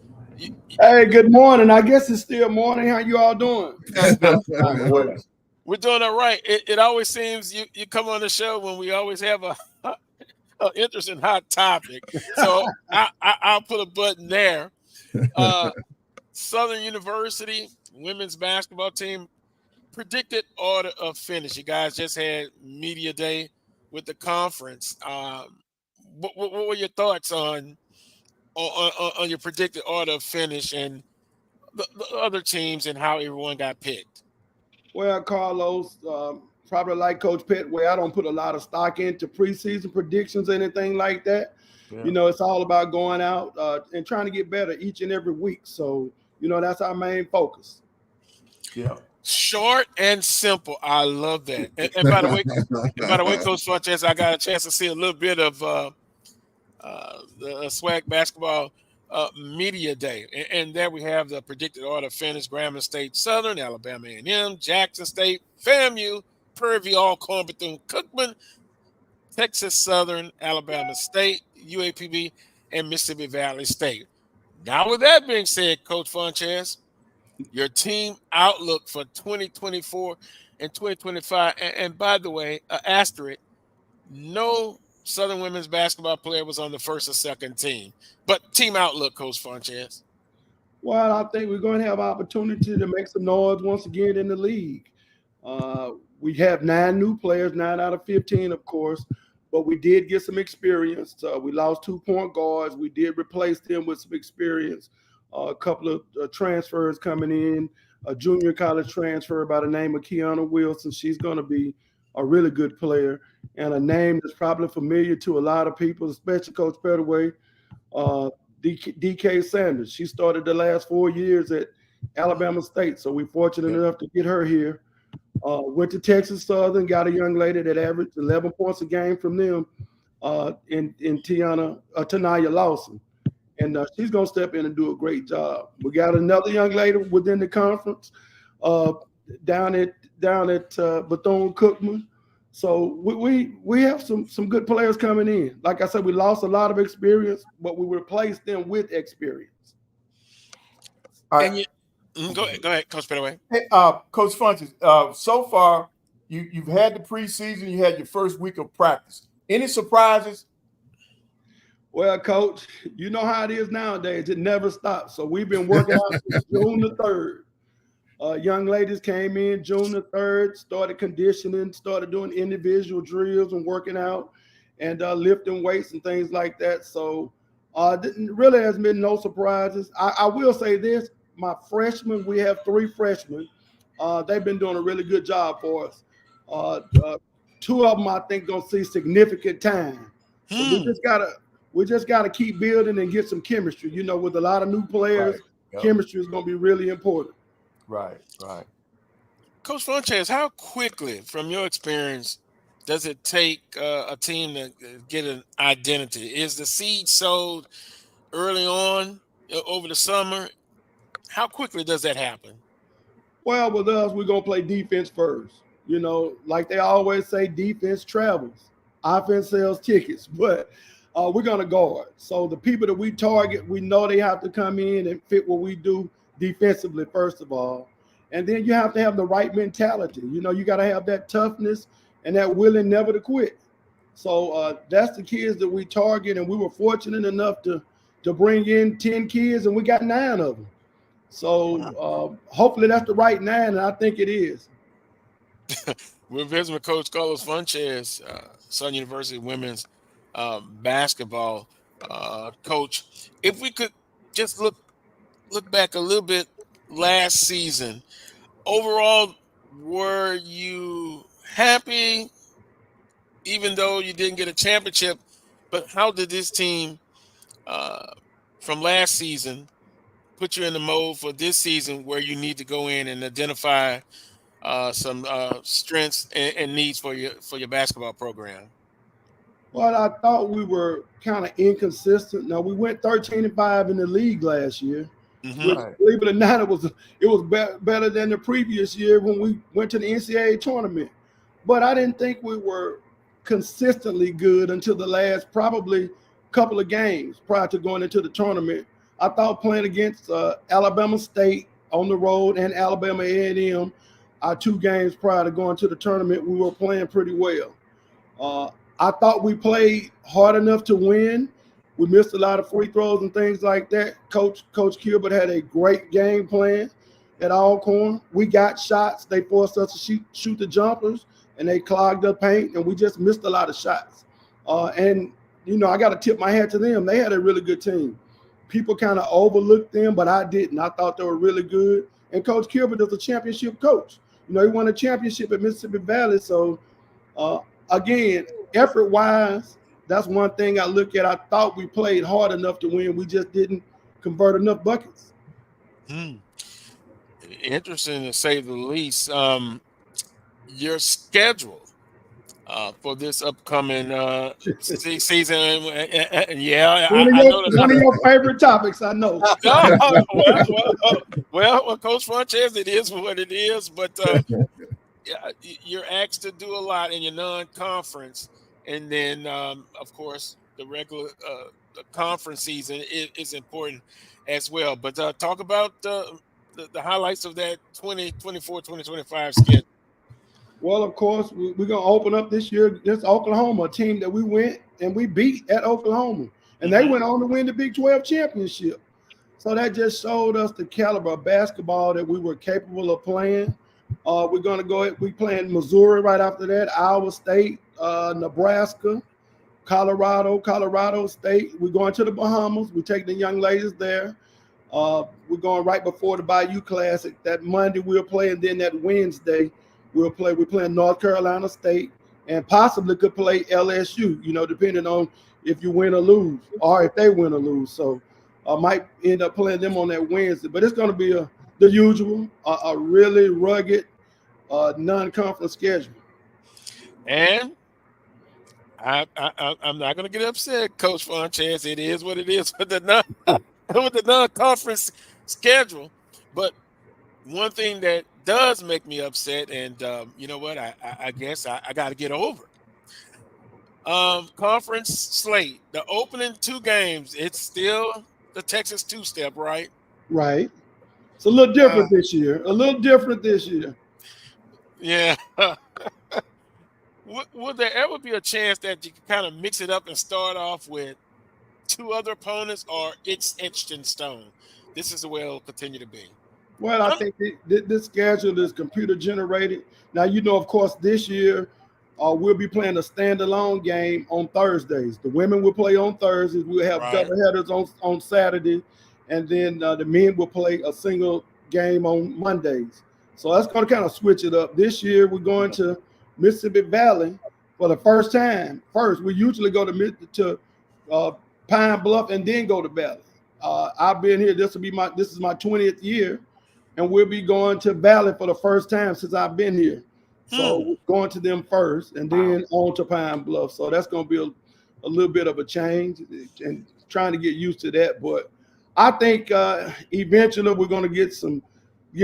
Hey, good morning. I guess it's still morning. How you all doing? We're doing all right. It always seems you come on the show when we always have a interesting hot topic. So I'll put a button there. Southern University women's basketball team, predicted order of finish. You guys just had media day with the conference. What were your thoughts on your predicted order of finish and the other teams and how everyone got picked? Well, Carlos, probably like Coach Pettaway, I don't put a lot of stock into preseason predictions or anything like that. Yeah. You know, it's all about going out and trying to get better each and every week. So, you know, that's our main focus. Yeah. Short and simple. I love that. And by the way, Coach Funchess, I got a chance to see a little bit of the SWAC basketball media day, and there we have the predicted order of finish: Grambling State, Southern, Alabama A&M, Jackson State, FAMU, Prairie View, Alcorn, Bethune-Cookman, Texas Southern, Alabama State, UAPB, and Mississippi Valley State. Now, with that being said, Coach Funchess, your team outlook for 2024 and 2025, and by the way, asterisk, no Southern women's basketball player was on the first or second team. But team outlook, Coach Funchess. Well, I think we're going to have opportunity to make some noise once again in the league. We have 9 new players, 9 out of 15, of course, but we did get some experience. We lost 2 point guards. We did replace them with some experience. A couple of transfers coming in. A junior college transfer by the name of Kiana Wilson. She's going to be a really good player and a name that's probably familiar to a lot of people, especially Coach Pettaway, DK Sanders. She started the last 4 years at Alabama State, so we're fortunate enough to get her here. Went to Texas Southern, got a young lady that averaged 11 points a game from them in Tanaya Lawson. And she's going to step in and do a great job. We got another young lady within the conference down at Bethune-Cookman. So we have some good players coming in. Like I said, we lost a lot of experience, but we replaced them with experience. All right. Go ahead, Coach Pettaway. Hey, Coach Funchess, so far you've had the preseason, you had your first week of practice. Any surprises? Well, Coach, you know how it is nowadays. It never stops. So we've been working out since June the 3rd. Young ladies came in June the 3rd, started conditioning, started doing individual drills and working out and lifting weights and things like that. So really has been no surprises. I will say this. My freshmen, we have 3 freshmen. They've been doing a really good job for us. 2 of them, I think, gonna see significant time. So we just gotta keep building and get some chemistry. You know, with a lot of new players, chemistry is gonna be really important. Right. Coach Funchess, how quickly, from your experience, does it take a team to get an identity? Is the seed sowed early on over the summer? How quickly does that happen? Well, with us, we're going to play defense first. You know, like they always say, defense travels. Offense sells tickets, but we're going to guard. So the people that we target, we know they have to come in and fit what we do defensively, first of all. And then you have to have the right mentality. You know, you got to have that toughness and that willing never to quit. So that's the kids that we target, and we were fortunate enough to bring in 10 kids, and we got 9 of them. So hopefully that's the right 9, and I think it is. We're visiting with Coach Carlos Funchess, Southern University women's basketball coach. If we could just look back a little bit last season, overall, were you happy, even though you didn't get a championship? But how did this team from last season put you in the mode for this season, where you need to go in and identify some strengths and needs for your basketball program? Well, I thought we were kind of inconsistent. Now, we went 13-5 in the league last year. Mm-hmm. Which, believe it or not, it was better than the previous year when we went to the NCAA tournament. But I didn't think we were consistently good until the last probably couple of games prior to going into the tournament. I thought playing against Alabama State on the road and Alabama A&M, our 2 games prior to going to the tournament, we were playing pretty well. I thought we played hard enough to win. We missed a lot of free throws and things like that. Coach Gilbert had a great game plan at Alcorn. We got shots. They forced us to shoot the jumpers, and they clogged the paint, and we just missed a lot of shots. And, you know, I got to tip my hat to them. They had a really good team. People kind of overlooked them, but I didn't. I thought they were really good. And Coach Gilbert is a championship coach. You know, he won a championship at Mississippi Valley. So, again, effort-wise, that's one thing I look at. I thought we played hard enough to win. We just didn't convert enough buckets. Interesting to say the least. Your schedule for this upcoming season. Yeah, one of your favorite topics, I know. Well, Coach Funchess, it is what it is. But you're asked to do a lot in your non-conference. And then, of course, the regular conference season is important as well. But talk about the highlights of that 2024-2025 schedule. Well, of course, we're going to open up this year against Oklahoma, a team that we went and we beat at Oklahoma. And they went on to win the Big 12 championship. So that just showed us the caliber of basketball that we were capable of playing. We're going to go – we playing Missouri right after that, Iowa State, Nebraska, Colorado State. We're going to the Bahamas. We're taking the young ladies there. We're going right before the Bayou Classic. That Monday we'll play, and then that Wednesday We're playing North Carolina State and possibly could play LSU, depending on if you win or lose or if they win or lose. So I might end up playing them on that Wednesday. But it's going to be the usual, a really rugged non-conference schedule. And I'm not going to get upset, Coach Funchess. It is what it is with the non-conference schedule. But one thing that does make me upset, and you know what, I guess I got to get over it. Conference slate, the opening 2 games, it's still the Texas two-step, right? Right. It's a little different this year. Yeah. Would there ever be a chance that you can kind of mix it up and start off with 2 other opponents, or it's etched in stone? This is the way it'll continue to be. Well, I think this schedule is computer generated. Now, of course, this year we'll be playing a standalone game on Thursdays. The women will play on Thursdays. We'll have doubleheaders on Saturday, and then the men will play a single game on Mondays. So that's going to kind of switch it up. This year, we're going to Mississippi Valley for the first time. We usually go to Pine Bluff and then go to Valley. I've been here. This is my 20th year, and we'll be going to Valley for the first time since I've been here. So we're going to them first, and then on to Pine Bluff. So that's going to be a little bit of a change, and trying to get used to that. But I think eventually we're going to get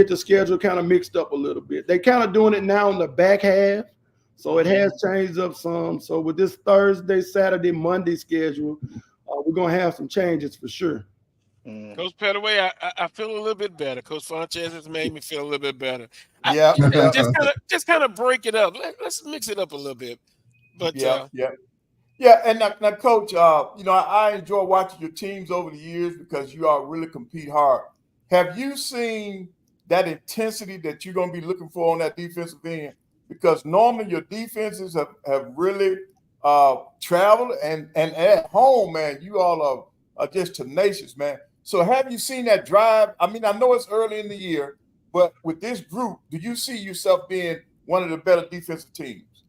the schedule kind of mixed up a little bit. They kind of doing it now in the back half, so it has changed up some. So with this Thursday, Saturday, Monday schedule, we're going to have some changes for sure. Coach Pettaway, I feel a little bit better. Coach Funchess has made me feel a little bit better. Yeah. just kind of break it up. Let's mix it up a little bit. But yeah. And now, Coach, I enjoy watching your teams over the years because you all really compete hard. Have you seen that intensity that you're going to be looking for on that defensive end? Because normally your defenses have really traveled, and at home, man, you all are just tenacious, man. So have you seen that drive? I mean, I know it's early in the year, but with this group, do you see yourself being one of the better defensive teams?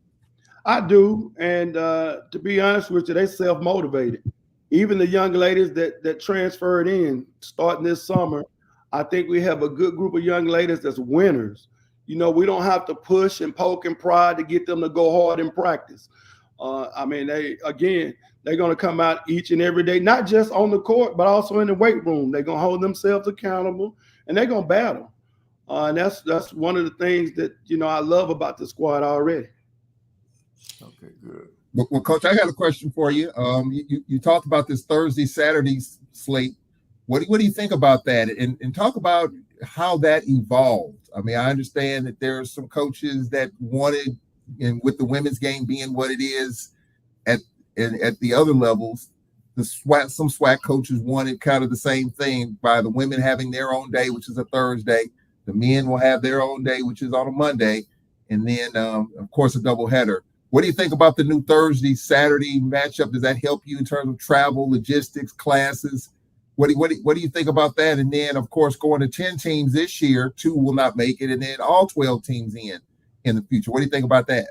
I do, and to be honest with you, they self-motivated. Even the young ladies that transferred in starting this summer, I think we have a good group of young ladies that's winners. We don't have to push and poke and prod to get them to go hard in practice. They're going to come out each and every day, not just on the court, but also in the weight room. They're going to hold themselves accountable, and they're going to battle. And that's one of the things that, I love about the squad already. Okay, good. Well, Coach, I got a question for you. You talked about this Thursday, Saturday slate. What do you think about that? And talk about how that evolved. I mean, I understand that there are some coaches that wanted, and with the women's game being what it is at the other levels, some SWAC coaches wanted kind of the same thing by the women having their own day, which is a Thursday. The men will have their own day, which is on a Monday. And then, of course, a doubleheader. What do you think about the new Thursday, Saturday matchup? Does that help you in terms of travel, logistics, classes? What do you think about that? And then, of course, going to 10 teams this year, 2 will not make it, and then all 12 teams in the future. What do you think about that?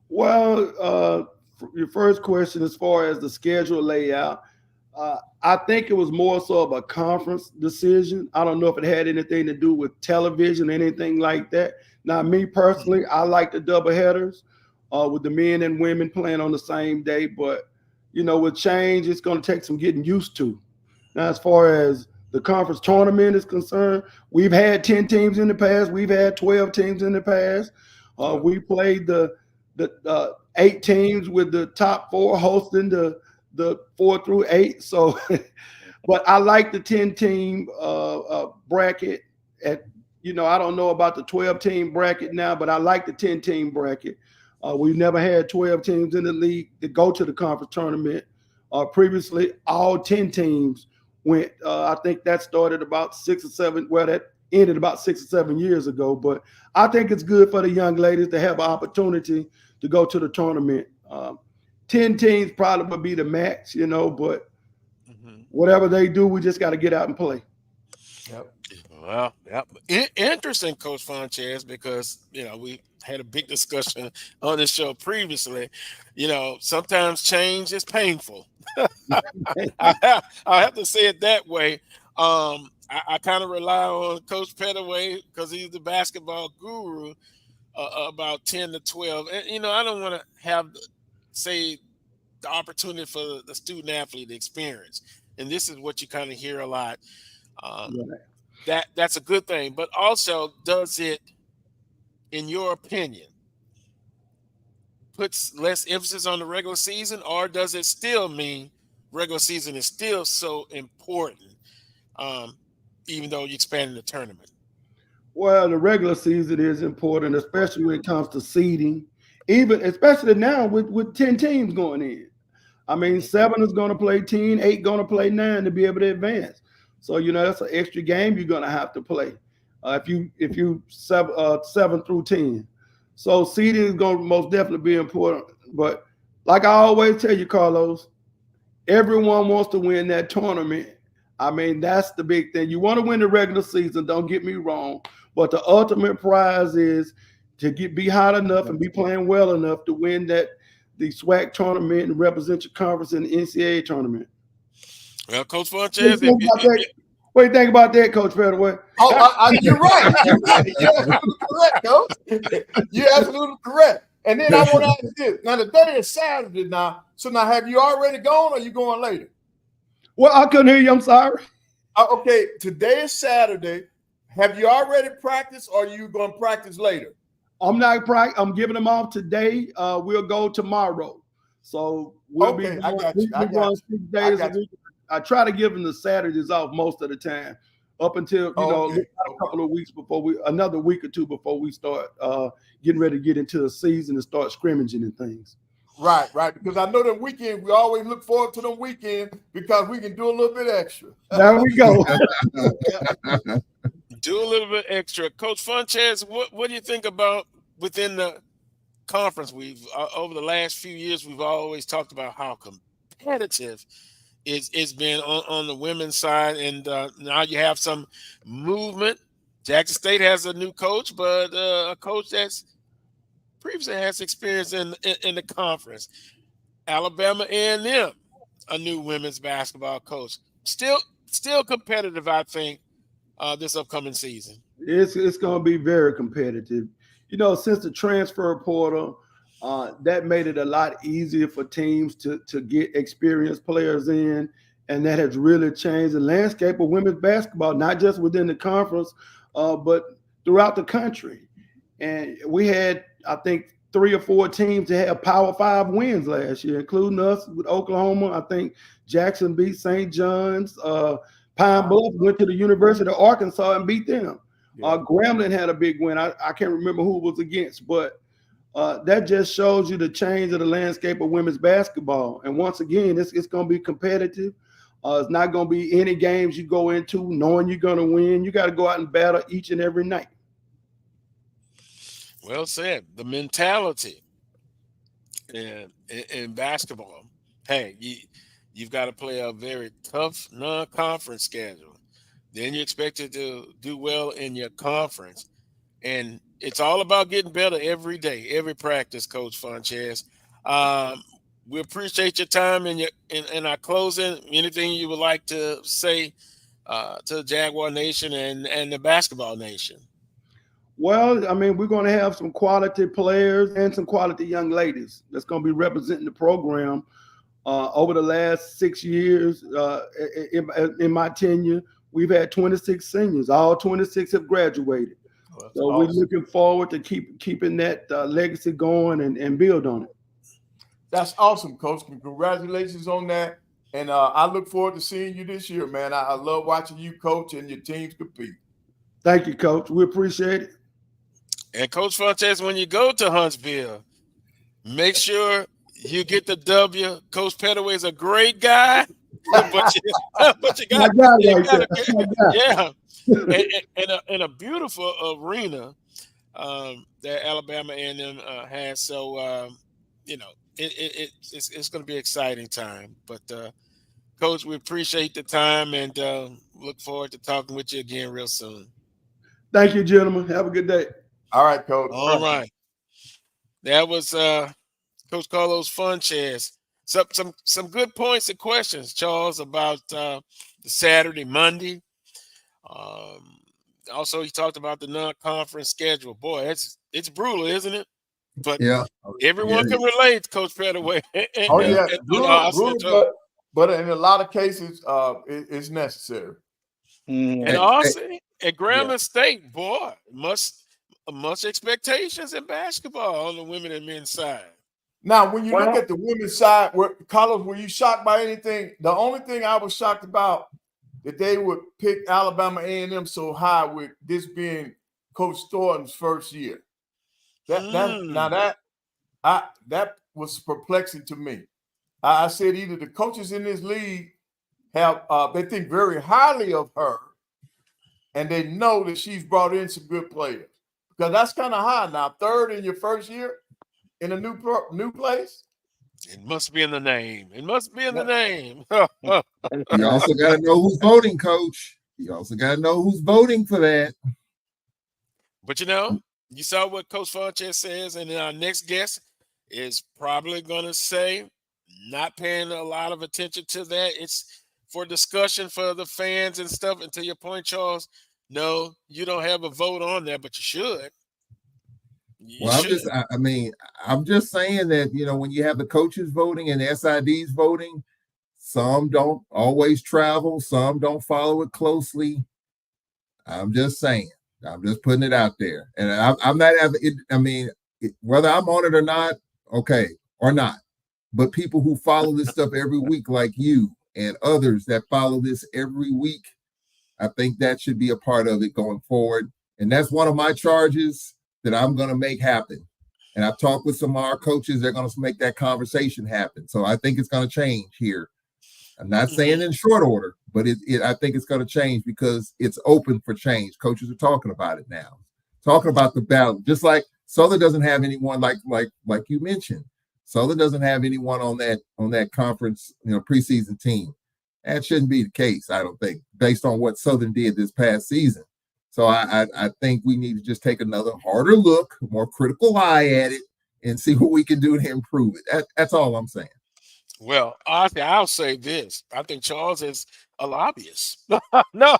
Well, your first question, as far as the schedule layout, I think it was more so of a conference decision. I don't know if it had anything to do with television, anything like that. Now, me personally, I like the doubleheaders with the men and women playing on the same day. But, with change, it's going to take some getting used to. Now, as far as the conference tournament is concerned, we've had 10 teams in the past. We've had 12 teams in the past. We played the 8 teams with the top 4 hosting the 4 through 8. So, but I like the 10-team bracket. I don't know about the 12-team bracket now, but I like the 10-team bracket. We've never had 12 teams in the league that go to the conference tournament. Previously, all 10 teams went. I think that started about 6 or 7. Well, that ended about 6 or 7 years ago. But I think it's good for the young ladies to have an opportunity to go to the tournament. 10 teams probably would be the max, but whatever they do, we just got to get out and play. Yep. Well, yeah. Interesting, Coach Funchess, because we had a big discussion on this show previously. Sometimes change is painful. I have to say it that way. I kind of rely on Coach Pettaway because he's the basketball guru about 10 to 12. And, I don't want to have, say, the opportunity for the student athlete experience. And this is what you kind of hear a lot. That's a good thing. But also, does it, in your opinion, puts less emphasis on the regular season, or does it still mean regular season is still so important, even though you expanded the tournament? Well, the regular season is important, especially when it comes to seeding, especially now with 10 teams going in. I mean, 7 is going to play 10, 8 going to play 9 to be able to advance. So, that's an extra game you're going to have to play if you 7 through 10. So seeding is going to most definitely be important. But like I always tell you, Carlos, everyone wants to win that tournament. I mean, that's the big thing. You want to win the regular season, don't get me wrong. But the ultimate prize is to be hot enough and be playing well enough to win the SWAC tournament and represent your conference in the NCAA tournament. Well, Coach Funchess, what do you think about that, Coach Pettaway? You're right. You're absolutely correct, Coach. You're absolutely correct. And then I want to ask this. Now, the day is Saturday now. So now, have you already gone or are you going later? Well, I couldn't hear you. I'm sorry. Okay, today is Saturday. Have you already practiced or are you going to practice later? I'm not practicing. I'm giving them off today. We'll go tomorrow. So we'll be I got you. I got 6 days a week. I try to give them the Saturdays off most of the time, up until a couple of weeks before another week or two before we start getting ready to get into the season and start scrimmaging and things. Right. Because I know the weekend, we always look forward to the weekend because we can do a little bit extra. There we go. Do a little bit extra. Coach Funchess, what do you think about within the conference? We've over the last few years, we've always talked about how competitive it's been on the women's side, and now you have some movement. Jackson State has a new coach, but a coach that's previously has experience in the conference. Alabama A&M, a new women's basketball coach. Still competitive, I think, this upcoming season. It's going to be very competitive. Since the transfer portal, that made it a lot easier for teams to get experienced players in, and that has really changed the landscape of women's basketball, not just within the conference, but throughout the country. And we had, I think, 3 or 4 teams that had Power 5 wins last year, including us with Oklahoma. I think Jackson beat St. John's. Pine Bluff went to the University of Arkansas and beat them. Grambling had a big win. I can't remember who it was against, but that just shows you the change of the landscape of women's basketball. And once again, it's going to be competitive. It's not going to be any games you go into knowing you're going to win. You got to go out and battle each and every night. Well said. The mentality in basketball. Hey, you've got to play a very tough non-conference schedule. Then you're expected to do well in your conference. And it's all about getting better every day, every practice, Coach Funchess. We appreciate your time and in our closing. Anything you would like to say to the Jaguar Nation and the basketball nation? Well, I mean, we're going to have some quality players and some quality young ladies that's going to be representing the program. Over the last 6 years, in my tenure, we've had 26 seniors. All 26 have graduated. So awesome. We're looking forward to keeping that legacy going and build on it. That's awesome, Coach. Congratulations on that. And I look forward to seeing you this year, man. I love watching you coach and your teams compete. Thank you, Coach. We appreciate it. And Coach Funchess, when you go to Huntsville, make sure you get the W. Coach Pettaway is a great guy, but you got to in a beautiful arena that Alabama A&M has. So it's going to be an exciting time. But Coach, we appreciate the time and look forward to talking with you again real soon. Thank you, gentlemen. Have a good day. All right, Coach. All right. That was Coach Carlos Funchess. Some good points and questions, Charles, about the Saturday, Monday. Also, he talked about the non-conference schedule. Boy, it's brutal, isn't it? But everyone can relate, Coach Pettaway. Brutal, but in a lot of cases, it's necessary. And Ossie at Grambling State, boy, much expectations in basketball on the women and men's side. Now, when you look at the women's side, Carlos, were you shocked by anything? The only thing I was shocked about that they would pick Alabama A&M so high with this being Coach Thornton's first year. That was perplexing to me. I said either the coaches in this league have they think very highly of her, and they know that she's brought in some good players, because that's kind of high now. Third in your first year in a new place. It must be in the name. It must be in the name. You also got to know who's voting, Coach. You also got to know who's voting for that. But you saw what Coach Funchess says, and then our next guest is probably going to say, not paying a lot of attention to that. It's for discussion for the fans and stuff. And to your point, Charles, no, you don't have a vote on that, but you should. I'm just saying that, when you have the coaches voting and the SIDs voting, some don't always travel, some don't follow it closely. I'm just saying. I'm just putting it out there. And I'm not having whether I'm on it or not, okay, or not. But people who follow this stuff every week, like you and others that follow this every week, I think that should be a part of it going forward. And that's one of my charges that I'm going to make happen. And I've talked with some of our coaches. They're going to make that conversation happen. So I think it's going to change here. I'm not saying in short order, but I think it's going to change because it's open for change. Coaches are talking about it now, talking about the battle. Just like Southern doesn't have anyone like you mentioned. Southern doesn't have anyone on that conference, preseason team. That shouldn't be the case, I don't think, based on what Southern did this past season. So I think we need to just take another harder look, more critical eye at it, and see what we can do to improve it. That's all I'm saying. Well, I'll say this. I think Charles is a lobbyist. No.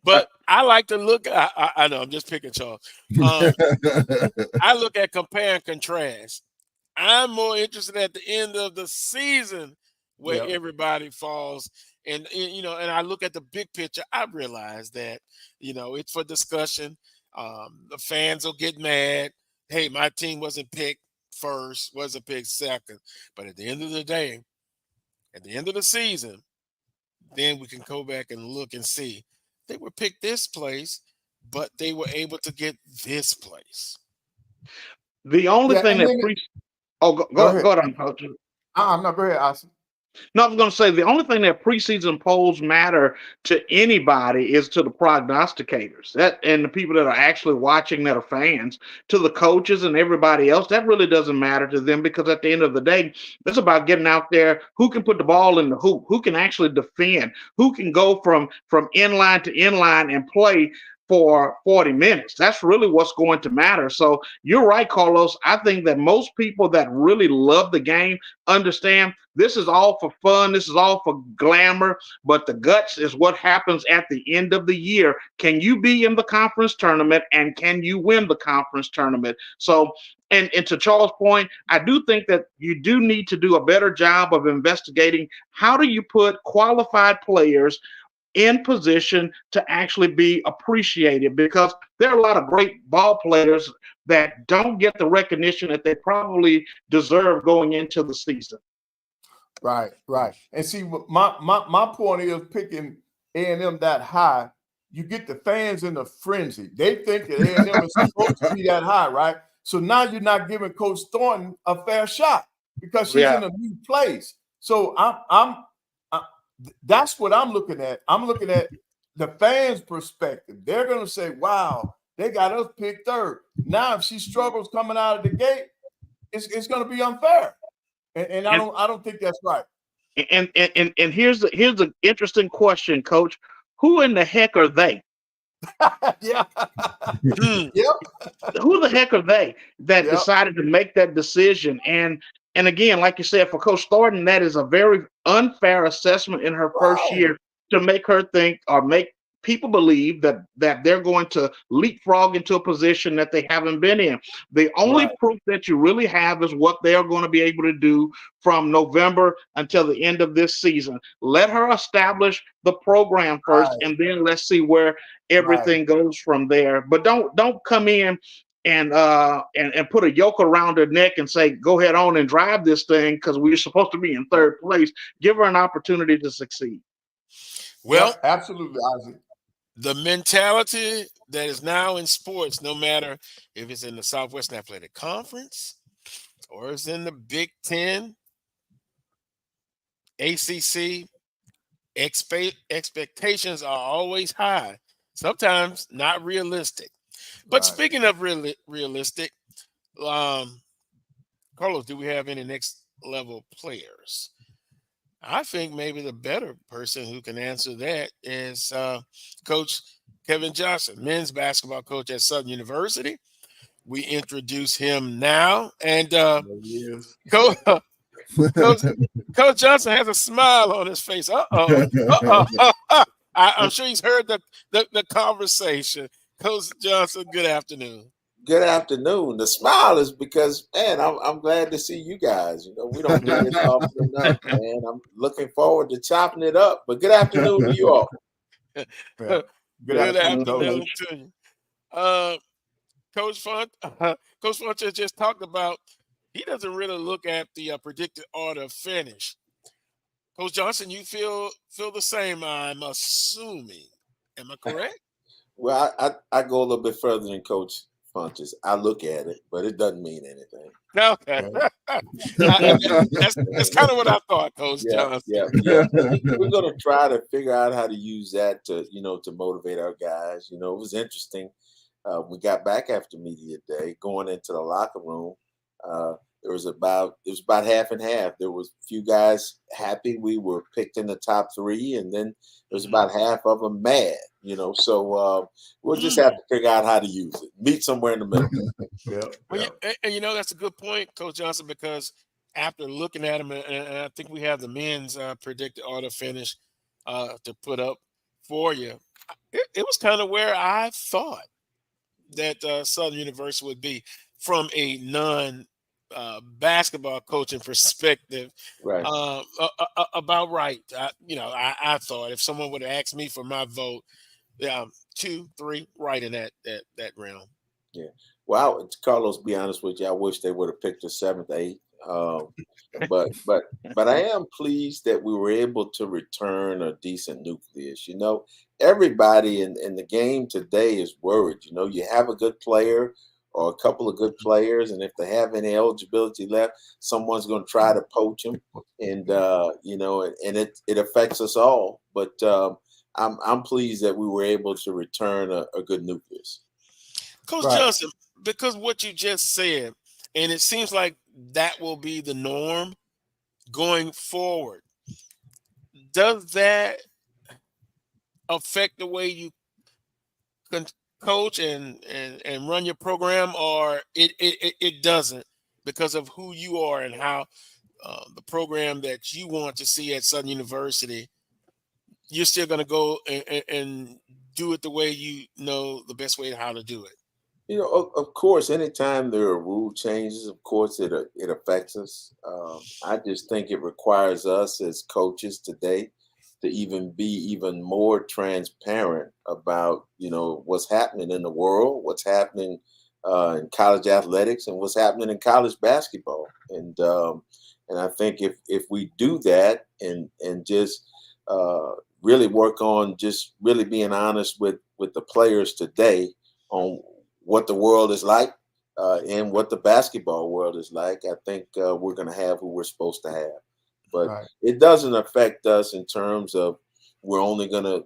But I like to look. I know I'm just picking Charles. I look at compare and contrast. I'm more interested at the end of the season where everybody falls. And I look at the big picture. I realize that, it's for discussion. The fans will get mad. Hey, my team wasn't picked first, wasn't picked second. But at the end of the day, at the end of the season, then we can go back and look and see. They were picked this place, but they were able to get this place. The only thing that go ahead, Coach. No, go ahead, Ossie. No, I was going to say the only thing that preseason polls matter to anybody is to the prognosticators and the people that are actually watching that are fans. To the coaches and everybody else, that really doesn't matter to them, because at the end of the day, it's about getting out there. Who can put the ball in the hoop? Who can actually defend? Who can go from inline to inline and play for 40 minutes? That's really what's going to matter. So you're right, Carlos. I think that most people that really love the game understand this is all for fun. This is all for glamour, but the guts is what happens at the end of the year. Can you be in the conference tournament, and can you win the conference tournament? So, and to Charles' point, I do think that you do need to do a better job of investigating how do you put qualified players in position to actually be appreciated, because there are a lot of great ball players that don't get the recognition that they probably deserve going into the season. Right. And see, my point is, picking A&M that high, you get the fans in a frenzy. They think that A&M is supposed to be that high, right? So now you're not giving Coach Thornton a fair shot because she's in a new place. So that's what I'm looking at. I'm looking at the fans' perspective. They're going to say, wow, they got us picked third. Now, if she struggles coming out of the gate, it's going to be unfair. And I don't think that's right. And here's the interesting question, Coach. Who in the heck are they? Yeah. Yep. Who the heck are they that decided to make that decision? And again, like you said, for Coach Thornton, that is a very unfair assessment in her first year to make her think or make people believe that they're going to leapfrog into a position that they haven't been in. The only proof that you really have is what they are going to be able to do from November until the end of this season. Let her establish the program first, and then let's see where everything goes from there. But don't come in and put a yoke around her neck and say, go ahead on and drive this thing because we're supposed to be in third place. Give her an opportunity to succeed. Well, absolutely, Isaac. The mentality that is now in sports, no matter if it's in the Southwestern Athletic Conference or it's in the Big Ten, ACC, expectations are always high, sometimes not realistic. But speaking of realistic, Carlos, do we have any next level players? I think maybe the better person who can answer that is Coach Kevin Johnson, men's basketball coach at Southern University. We introduce him now. And Coach Johnson has a smile on his face. I'm sure he's heard the conversation. Coach Johnson, good afternoon. Good afternoon. The smile is because, man, I'm glad to see you guys. You know, we don't do this often enough, man. I'm looking forward to chopping it up. But good afternoon to you all. Good afternoon to you. Coach Funchess just talked about he doesn't really look at the predicted order of finish. Coach Johnson, you feel the same, I'm assuming. Am I correct? Well, I go a little bit further than Coach Funchess. I look at it, but it doesn't mean anything. Okay. That's kind of what I thought, Coach Johnson. Yeah. We're going to try to figure out how to use that to motivate our guys. You know, it was interesting. We got back after media day, going into the locker room. It was about half and half. There was a few guys happy we were picked in the top 3, and then there was about half of them mad. You know, so we'll just have to figure out how to use it. Meet somewhere in the middle. And that's a good point, Coach Johnson, because after looking at them, and I think we have the men's predicted order finish to put up for you. It was kind of where I thought that Southern University would be from a basketball coaching perspective. Right. About right. I thought if someone would have asked me for my vote, 2, 3, right in that realm. Yeah. Well, Carlos, be honest with you, I wish they would have picked the 7th, 8th. But I am pleased that we were able to return a decent nucleus. You know, everybody in the game today is worried. You know, you have a good player or a couple of good players, and if they have any eligibility left, someone's going to try to poach them, and it affects us all. But I'm pleased that we were able to return a good nucleus. Coach Johnson, because what you just said, and it seems like that will be the norm going forward. Does that affect the way you coach and run your program, or it doesn't because of who you are and how the program that you want to see at Southern University, you're still going to go and do it the way you know the best way how to do it? You know, of course, anytime there are rule changes, of course, it affects us. I just think it requires us as coaches today to be even more transparent about, what's happening in the world, what's happening in college athletics, and what's happening in college basketball. And I think if we do that and just really work on just really being honest with the players today on what the world is like and what the basketball world is like, I think we're going to have who we're supposed to have. But it doesn't affect us in terms of we're only going to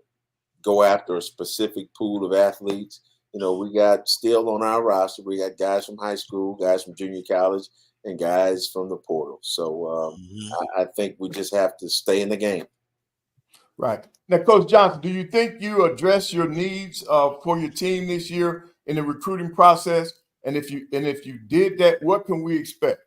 go after a specific pool of athletes. You know, we got still on our roster, we got guys from high school, guys from junior college, and guys from the portal. So I think we just have to stay in the game. Right. Now, Coach Johnson, do you think you address your needs for your team this year in the recruiting process? And if you did that, what can we expect?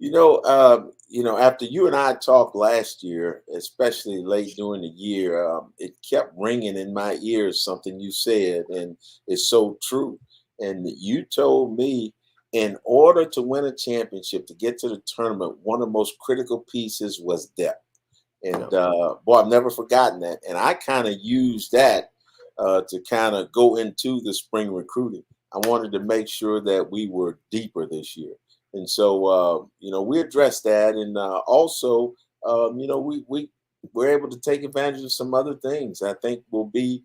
After you and I talked last year, especially late during the year, it kept ringing in my ears something you said, and it's so true. And you told me, in order to win a championship, to get to the tournament, one of the most critical pieces was depth. And boy, I've never forgotten that. And I kind of used that to kind of go into the spring recruiting. I wanted to make sure that we were deeper this year. And so, we addressed that. And also, we're able to take advantage of some other things. I think we'll be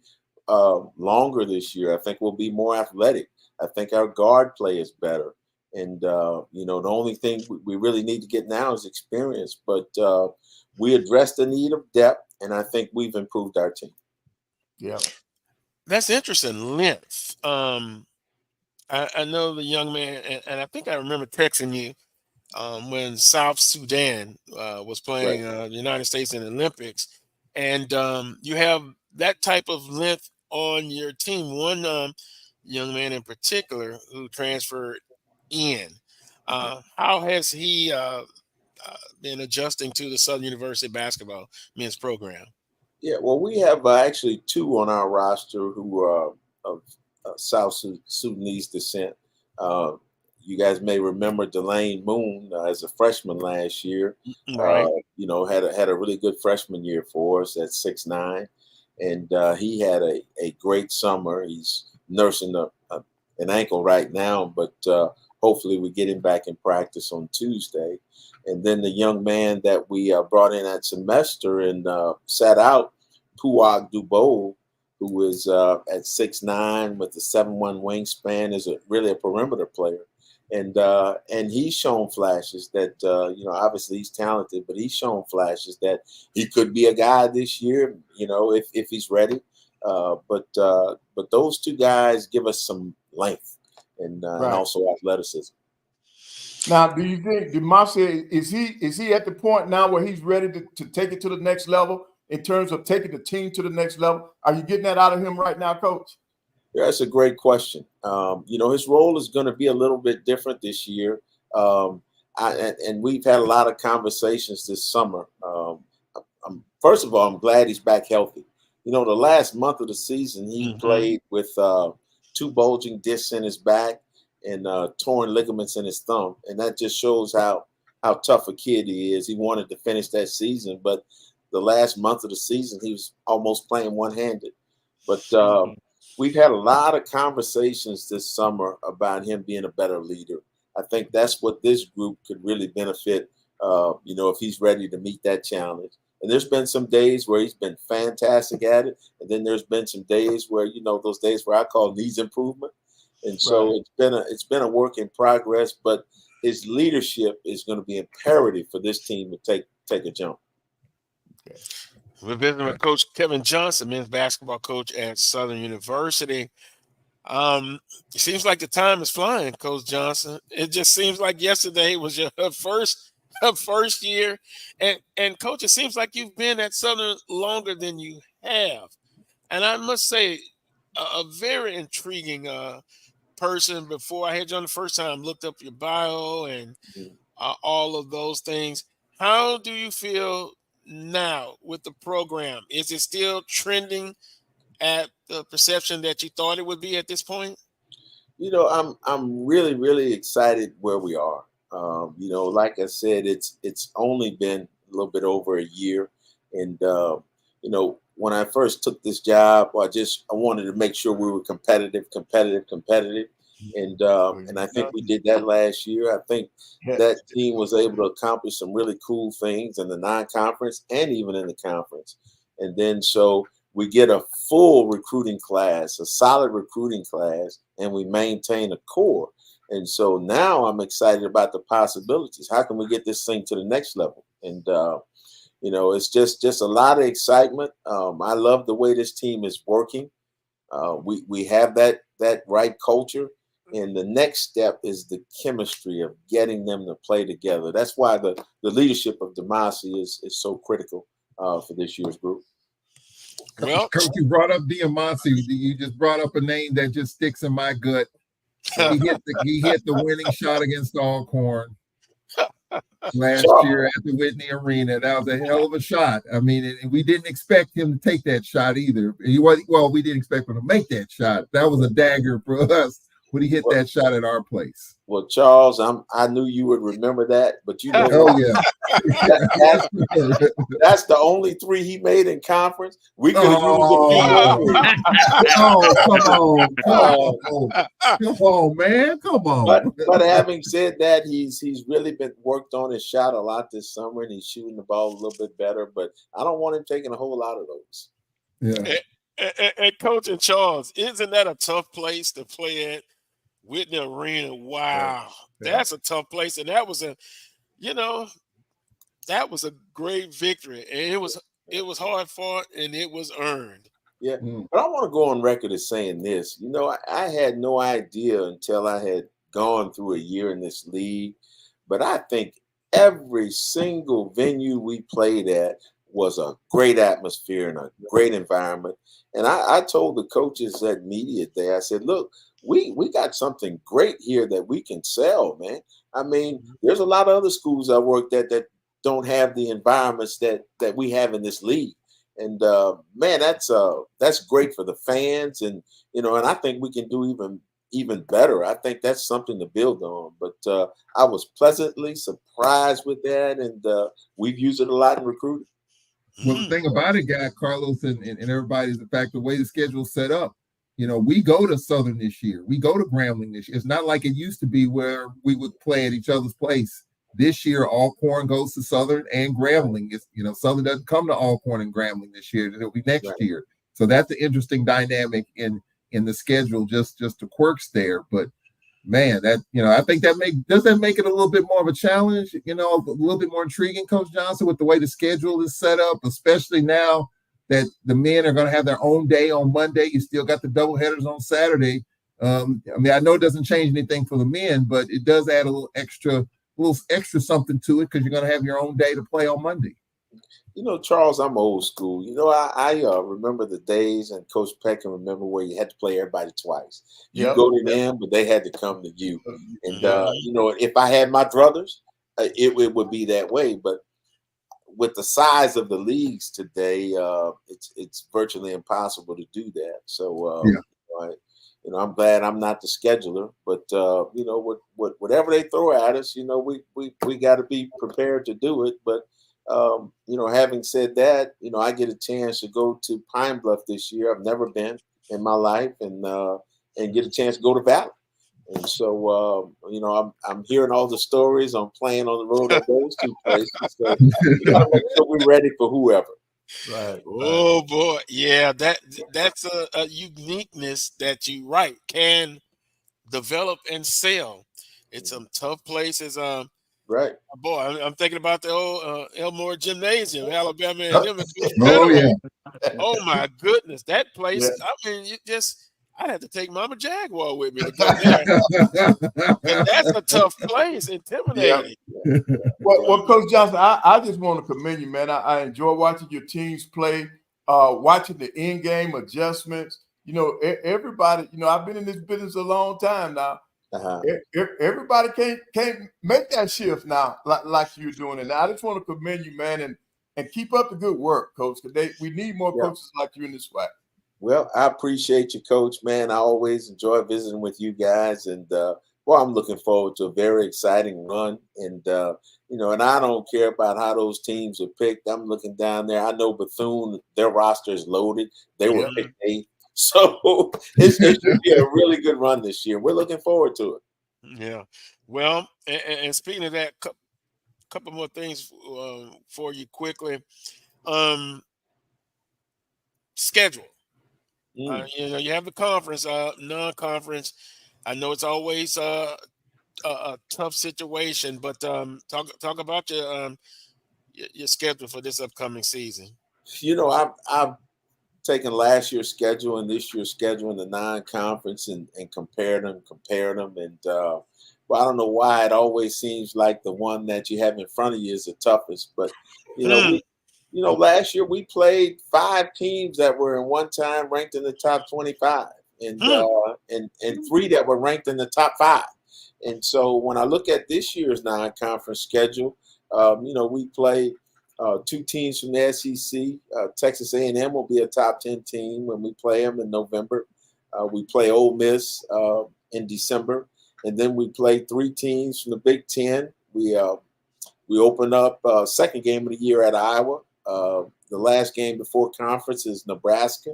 longer this year. I think we'll be more athletic. I think our guard play is better. And, the only thing we really need to get now is experience. But we addressed the need of depth, and I think we've improved our team. Yeah. That's interesting. Length. I know the young man, and I think I remember texting you when South Sudan was playing the United States in the Olympics, and you have that type of length on your team. One young man in particular who transferred in. How has he been adjusting to the Southern University basketball men's program? Yeah, well, we have actually two on our roster who are of South Sudanese descent. You guys may remember Delane Moon as a freshman last year. Right. Had a really good freshman year for us at 6'9", and he had a great summer. He's nursing an ankle right now, but hopefully we get him back in practice on Tuesday. And then the young man that we brought in that semester and sat out, Puag Dubois, who is at 6'9" with a 7'1" wingspan, is really a perimeter player. And he's shown flashes that, obviously he's talented, but he's shown flashes that he could be a guy this year, if he's ready. But those two guys give us some length and also athleticism. Now, do you think Demasi, is he at the point now where he's ready to take it to the next level in terms of taking the team to the next level? Are you getting that out of him right now, Coach? Yeah, that's a great question. His role is going to be a little bit different this year. And we've had a lot of conversations this summer. First of all, I'm glad he's back healthy. The last month of the season, he played with two bulging discs in his back and torn ligaments in his thumb. And that just shows how tough a kid he is. He wanted to finish that season, but the last month of the season, he was almost playing one-handed. But we've had a lot of conversations this summer about him being a better leader. I think that's what this group could really benefit, if he's ready to meet that challenge. And there's been some days where he's been fantastic at it. And then there's been some days where, those days where I call needs improvement. And so it's been a work in progress, but his leadership is going to be imperative for this team to take a jump. Okay. We're visiting with Coach Kevin Johnson, men's basketball coach at Southern University. It seems like the time is flying, Coach Johnson. It just seems like yesterday was your first year. And Coach, it seems like you've been at Southern longer than you have. And I must say, a very intriguing person. Before I had you on the first time, looked up your bio and all of those things. How do you feel now with the program? Is it still trending at the perception that you thought it would be at this point? I'm really, really excited where we are. Like I said, it's only been a little bit over a year. And, when I first took this job, I wanted to make sure we were competitive. And I think we did that last year. I think that team was able to accomplish some really cool things in the non-conference and even in the conference. And then so we get a full recruiting class, a solid recruiting class, and we maintain a core. And so now I'm excited about the possibilities. How can we get this thing to the next level? And, it's just a lot of excitement. I love the way this team is working. We have that right culture. And the next step is the chemistry of getting them to play together. That's why the leadership of Demasi is so critical for this year's group. Well, Coach, you brought up Diamasi. You just brought up a name that just sticks in my gut. He hit the winning shot against Alcorn last year at the Whitney Arena. That was a hell of a shot. I mean, and we didn't expect him to take that shot either. We didn't expect him to make that shot. That was a dagger for us when he hit that shot at our place. Well, Charles, I knew you would remember that, but you know, that's the only 3 he made in conference. We could have used a few more. Come on, man, come on. But having said that, he's really been worked on his shot a lot this summer, and he's shooting the ball a little bit better. But I don't want him taking a whole lot of those. Yeah. And Coach and Charles, isn't that a tough place to play at? Whitney Arena, wow, that's a tough place, and that was a great victory, and it was hard fought and it was earned. Yeah, but I want to go on record as saying this. You know, I had no idea until I had gone through a year in this league, but I think every single venue we played at was a great atmosphere and a great environment. And I told the coaches at media day, I said, look, we got something great here that we can sell, man. I mean, there's a lot of other schools I worked at that don't have the environments that we have in this league. And man, that's great for the fans, and and I think we can do even better. I think that's something to build on. But I was pleasantly surprised with that, and we've used it a lot in recruiting. Well, the thing about it, guy Carlos and everybody, is the fact the way the schedule's set up. We go to Southern this year. We go to Grambling this year. It's not like it used to be where we would play at each other's place. This year, Alcorn goes to Southern and Grambling. Southern doesn't come to Alcorn and Grambling this year. It'll be next year. So that's an interesting dynamic in the schedule, just the quirks there. But man, that I think does that make it a little bit more of a challenge, a little bit more intriguing, Coach Johnson, with the way the schedule is set up, especially now that the men are going to have their own day on Monday. You still got the double headers on Saturday. I know it doesn't change anything for the men, but it does add a little extra something to it because you're going to have your own day to play on Monday. Charles, I'm old school. I remember the days, and Coach Peck can remember, where you had to play everybody twice. You go to them, but they had to come to you. And if I had my druthers, it would be that way. But with the size of the leagues today, it's virtually impossible to do that. So, I'm glad I'm not the scheduler, but whatever they throw at us, we got to be prepared to do it. But having said that, I get a chance to go to Pine Bluff this year. I've never been in my life, and get a chance to go to Valley. And so, I'm hearing all the stories on playing on the road at those 2 places. So we got to make sure we're ready for whoever. Right. Oh boy, yeah, that's a uniqueness that you can develop and sell. It's some tough places. Right. Boy, I'm thinking about the old Elmore Gymnasium, Alabama, and them. Oh my goodness, that place! Yeah. I mean, I had to take Mama Jaguar with me to go there. And that's a tough place, intimidating. Yeah. Well, Coach Johnson, I just want to commend you, man. I enjoy watching your teams play, watching the in-game adjustments. Everybody, I've been in this business a long time now. Everybody can't make that shift now like you're doing it. Now, I just want to commend you, man, and keep up the good work, Coach, because we need more coaches like you in this SWAC. Well, I appreciate you, Coach, man. I always enjoy visiting with you guys. And, I'm looking forward to a very exciting run. And, and I don't care about how those teams are picked. I'm looking down there. I know Bethune, their roster is loaded. They were picked 8th. So it should be a really good run this year. We're looking forward to it. Yeah. Well, and speaking of that, couple more things for you quickly. Schedule. You have the conference, non-conference. I know it's always a tough situation, but talk about your schedule for this upcoming season. taken last year's schedule and this year's schedule in the non-conference and compared them. And well, I don't know why it always seems like the one that you have in front of you is the toughest. But last year we played 5 teams that were in one time ranked in the top 25, and 3 that were ranked in the top 5. And so when I look at this year's non-conference schedule, we play 2 teams from the SEC. Texas A&M will be a top 10 team when we play them in November. We play Ole Miss in December, and then we play 3 teams from the Big Ten. We open up second game of the year at Iowa. The last game before conference is Nebraska.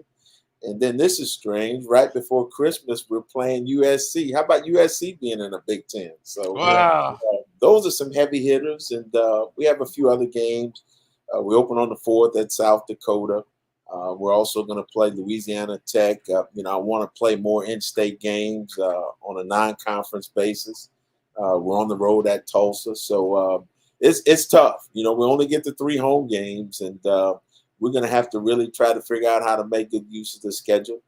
And then this is strange. Right before Christmas, we're playing USC. How about USC being in the Big Ten? So wow. Those are some heavy hitters. And we have a few other games. We open on the 4th at South Dakota. We're also going to play Louisiana Tech. I want to play more in-state games on a non-conference basis. We're on the road at Tulsa. So it's tough. We only get the 3 home games, and we're going to have to really try to figure out how to make good use of the schedule.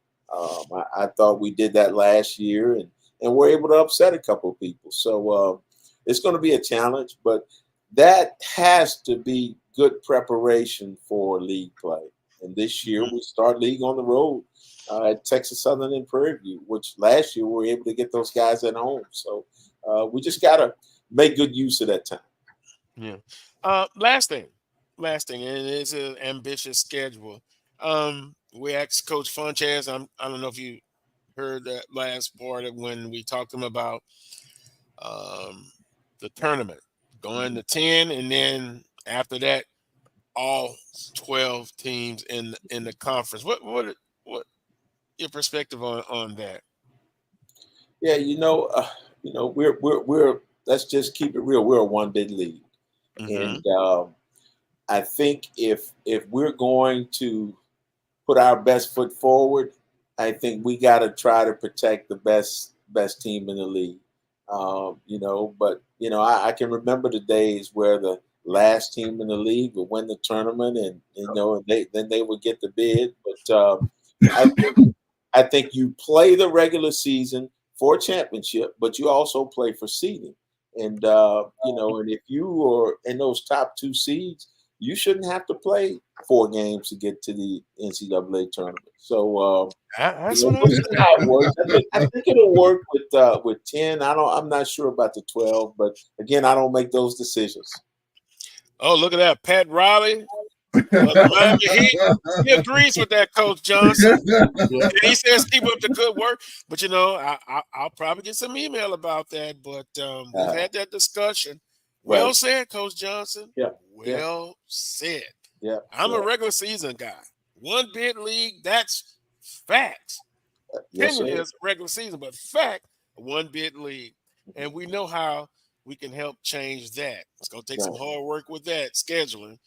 I thought we did that last year, and we're able to upset a couple of people. So it's going to be a challenge, but that has to be good preparation for league play. And this year we start league on the road at Texas Southern and Prairie View, which last year we were able to get those guys at home. So we just got to make good use of that time. Yeah. Last thing, and it's an ambitious schedule. We asked Coach Funchess. I don't know if you heard that last part of when we talked to him about the tournament going to 10, and then after that, all 12 teams in the conference. What your perspective on that? Yeah, we're let's just keep it real. We're a one bid league. And I think if we're going to put our best foot forward, I think we got to try to protect the best team in the league. I can remember the days where the last team in the league would win the tournament, and they would get the bid. But I think you play the regular season for a championship, but you also play for seeding. And and if you are in those top 2 seeds, you shouldn't have to play 4 games to get to the NCAA tournament. So that's how it works. I think it'll work with 10. I'm not sure about the 12, but again, I don't make those decisions. Oh, look at that, Pat Riley. He agrees with that, Coach Johnson. And he says keep up the good work. But I'll probably get some email about that. But we've had that discussion. Well said, Coach Johnson. Yeah. Well said. Yeah. I'm a regular season guy. One bid league, that's facts. Yes, 10 years regular season, but fact, one bid league. And we know how we can help change that. It's going to take some hard work with that scheduling.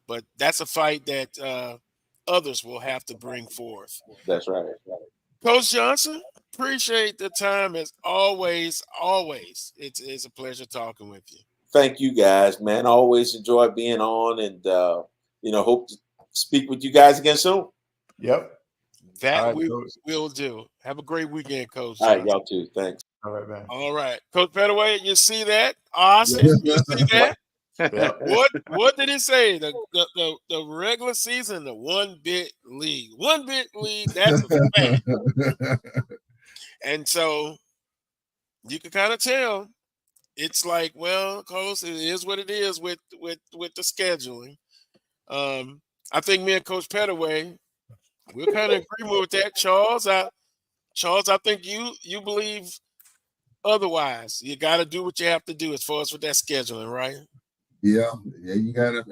But that's a fight that others will have to bring forth. That's right. Coach Johnson, appreciate the time as always. It's a pleasure talking with you. Thank you, guys, man. I always enjoy being on, and hope to speak with you guys again soon. Yep. That we will do. Have a great weekend, Coach. All right, y'all too. Thanks. All right, man. All right. Coach Pettaway, you see that? Awesome. You see that? What did he say? The regular season, the one bit league. One bit league, that's a fact. And so you can kind of tell it's like, well, Carlos, it is what it is with the scheduling. I think me and Coach Pettaway, we're kind of agreeing with that. Charles, I think you believe otherwise. You got to do what you have to do as far as with that scheduling, right? Yeah, you gotta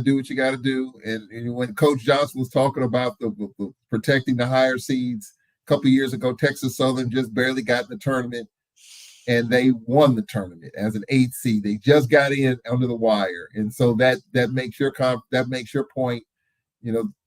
do what you gotta do. And when Coach Johnson was talking about the protecting the higher seeds a couple of years ago, Texas Southern just barely got in the tournament, and they won the tournament as an 8th seed. They just got in under the wire, and so that makes your point,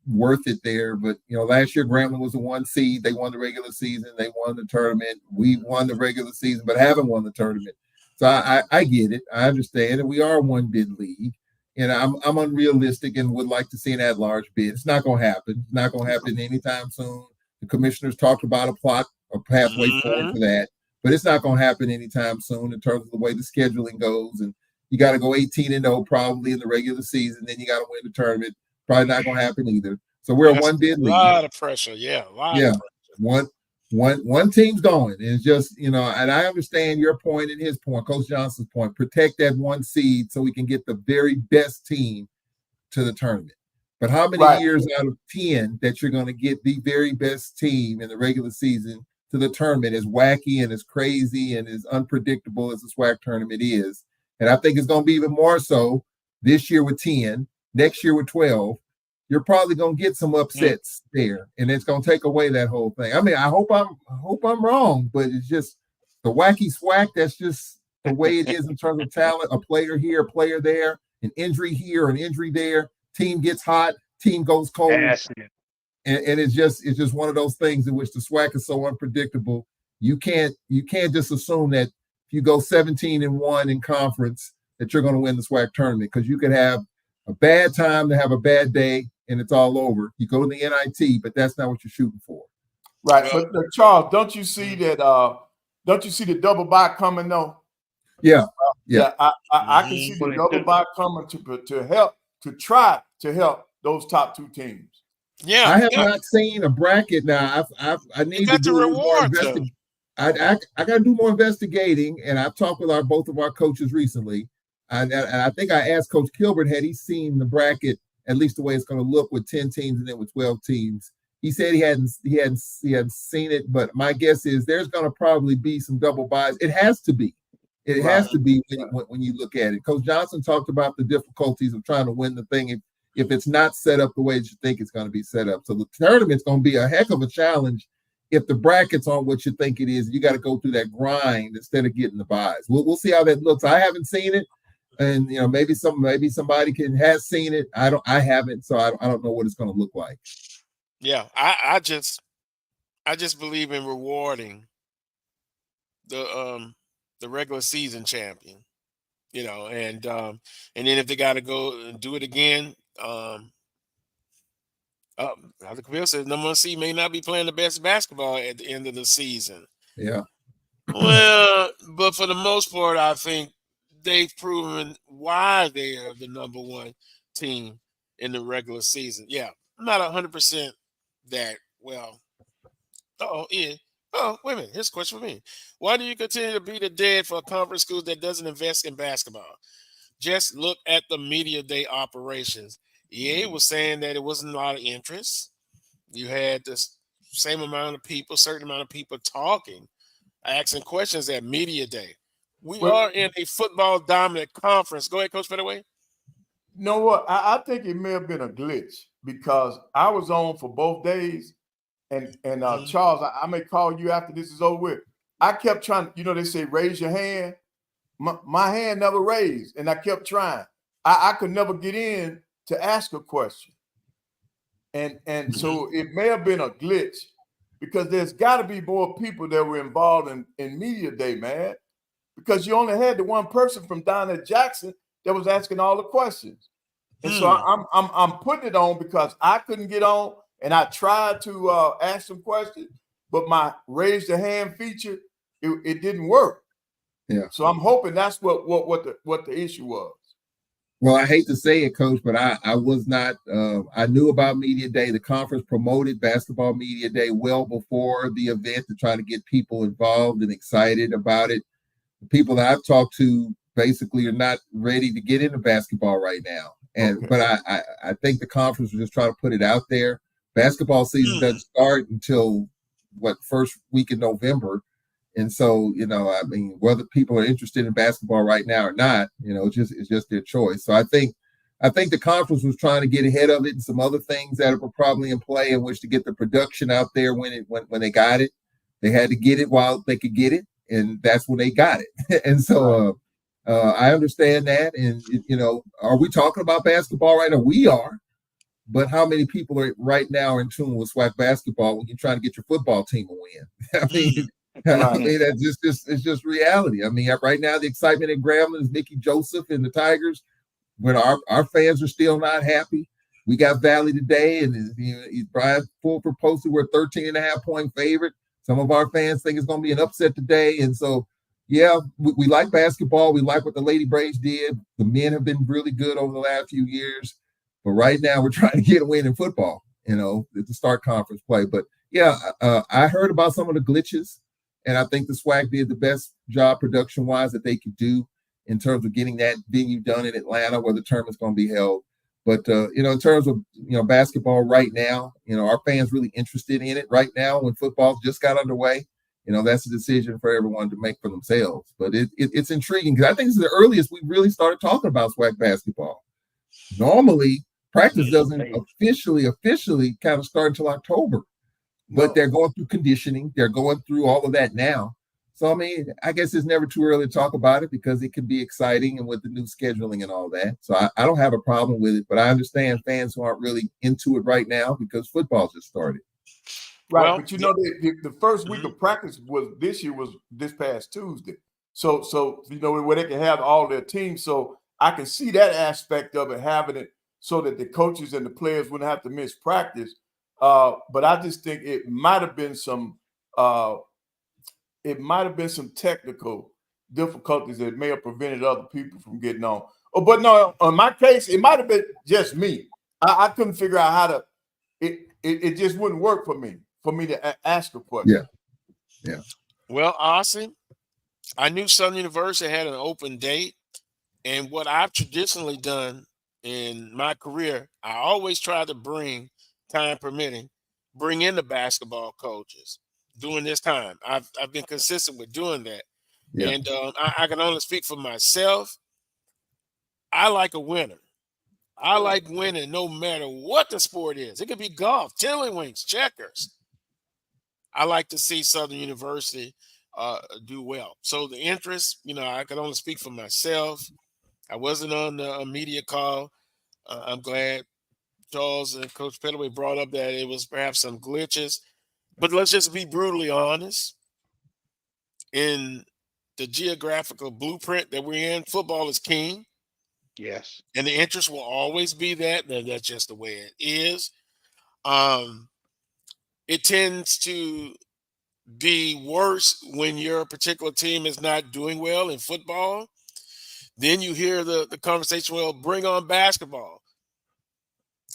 worth it there. But last year Grambling was a 1 seed. They won the regular season. They won the tournament. We won the regular season, but haven't won the tournament. So I get it. I understand. And we are a one bid league. And I'm unrealistic and would like to see an at-large bid. It's not going to happen. It's not going to happen anytime soon. The commissioners talked about a plot or pathway forward for that, but it's not going to happen anytime soon in terms of the way the scheduling goes. And you got to go 18-0 probably in the regular season. Then you got to win the tournament. Probably not going to happen either. So we're a one-bid league. A lot of pressure. Yeah. A lot of pressure. One team's going. It's just, and I understand your point and his point, Coach Johnson's point. Protect that one seed so we can get the very best team to the tournament. But how many years out of 10 that you're going to get the very best team in the regular season to the tournament, as wacky and as crazy and as unpredictable as the SWAC tournament is? And I think it's going to be even more so this year with 10, next year with 12. You're probably going to get some upsets there, and it's going to take away that whole thing. I mean, I hope I'm wrong, but it's just the wacky SWAC. That's just the way it is in terms of talent. A player here, a player there, an injury here, an injury there. Team gets hot, team goes cold, and it's just one of those things in which the SWAC is so unpredictable. You can't just assume that if you go 17-1 in conference that you're going to win the SWAC tournament, because you could have a bad time to have a bad day and it's all over. You go to the NIT, but that's not what you're shooting for. Right. But Charles, don't you see that? Don't you see the double bye coming though? Yeah. I can see the double bye coming to try to help those top two teams. Yeah. I have not seen a bracket now. I need to do more investigation. I got to do more investigating, and I've talked with both of our coaches recently. And I think I asked Coach Gilbert, had he seen the bracket, at least the way it's going to look with 10 teams and then with 12 teams. He said he hadn't seen it, but my guess is there's going to probably be some double buys. It has to be. It has to be when you look at it. Coach Johnson talked about the difficulties of trying to win the thing if it's not set up the way that you think it's going to be set up. So the tournament's going to be a heck of a challenge if the brackets aren't what you think it is. You got to go through that grind instead of getting the buys. We'll see how that looks. I haven't seen it. And maybe somebody has seen it. I haven't, so I don't know what it's going to look like. Yeah, I just believe in rewarding the regular season champion, and then if they got to go and do it again, Dr. Camille says number one seed may not be playing the best basketball at the end of the season. Yeah. Well, but for the most part, I think they've proven why they are the number one team in the regular season. Yeah, I'm not 100% that. Well, wait a minute. Here's a question for me. Why do you continue to beat the dead for a conference school that doesn't invest in basketball? Just look at the media day operations. EA was saying that it wasn't a lot of interest. You had this same amount of people, certain amount of people talking, asking questions at media day. We are in a football dominant conference. Go ahead, Coach Pettaway. You know what? I think it may have been a glitch because I was on for both days. And Charles, I may call you after this is over with. I kept trying, they say raise your hand. My hand never raised, and I kept trying. I could never get in to ask a question. And so it may have been a glitch because there's got to be more people that were involved in media day, man. Because you only had the one person from down at Jackson that was asking all the questions. And so I'm putting it on because I couldn't get on, and I tried to ask some questions, but my raise the hand feature, it didn't work. Yeah. So I'm hoping that's what the issue was. Well, I hate to say it, Coach, but I was not. I knew about Media Day. The conference promoted Basketball Media Day well before the event to try to get people involved and excited about it. The people that I've talked to basically are not ready to get into basketball right now. But I think the conference was just trying to put it out there. Basketball season doesn't start until first week in November. And so, whether people are interested in basketball right now or not, it's just their choice. So I think the conference was trying to get ahead of it and some other things that were probably in play in which to get the production out there when they got it. They had to get it while they could get it, and that's when they got it. And so I understand that. And, are we talking about basketball right now? We are. But how many people are right now in tune with SWAC basketball when you're trying to get your football team to win? I mean, it's just reality. I mean, right now the excitement at Grambling is Mickey Joseph and the Tigers. when our fans are still not happy. We got Valley today, and Brian Fulford posted we're 13.5-point favorite. Some of our fans think it's going to be an upset today. And so, yeah, we like basketball. We like what the Lady Braves did. The men have been really good over the last few years. But right now we're trying to get a win in football, to start conference play. But, yeah, I heard about some of the glitches, and I think the SWAC did the best job production-wise that they could do in terms of getting that venue done in Atlanta where the tournament's going to be held. But, in terms of, basketball right now, our fans really interested in it right now when football just got underway. That's a decision for everyone to make for themselves. But it's intriguing because I think this is the earliest we really started talking about SWAC basketball. Normally, practice doesn't officially kind of start until October. But they're going through conditioning. They're going through all of that now. So, I guess it's never too early to talk about it because it can be exciting and with the new scheduling and all that. So I don't have a problem with it, but I understand fans who aren't really into it right now because football just started. Right, well, but the first week of practice was this past Tuesday. So where they can have all their teams. So I can see that aspect of it, having it so that the coaches and the players wouldn't have to miss practice. But I just think it might have been some technical difficulties that may have prevented other people from getting on. Oh, but no, in my case, it might have been just me. I couldn't figure out how to. It just wouldn't work for me to ask a question. Yeah. Well, Ossie, I knew Southern University had an open date, and what I've traditionally done in my career, I always try to bring, time permitting, bring in the basketball coaches. During this time, I've been consistent with doing that, and I can only speak for myself. I like a winner. I like winning no matter what the sport is. It could be golf, tiddlywinks, checkers. I like to see Southern University do well. So the interest, I can only speak for myself. I wasn't on a media call. I'm glad Charles and Coach Pettaway brought up that it was perhaps some glitches. But let's just be brutally honest. In the geographical blueprint that we're in, football is king. Yes. And the interest will always be that. That's just the way it is. It tends to be worse when your particular team is not doing well in football. Then you hear the conversation, well, bring on basketball.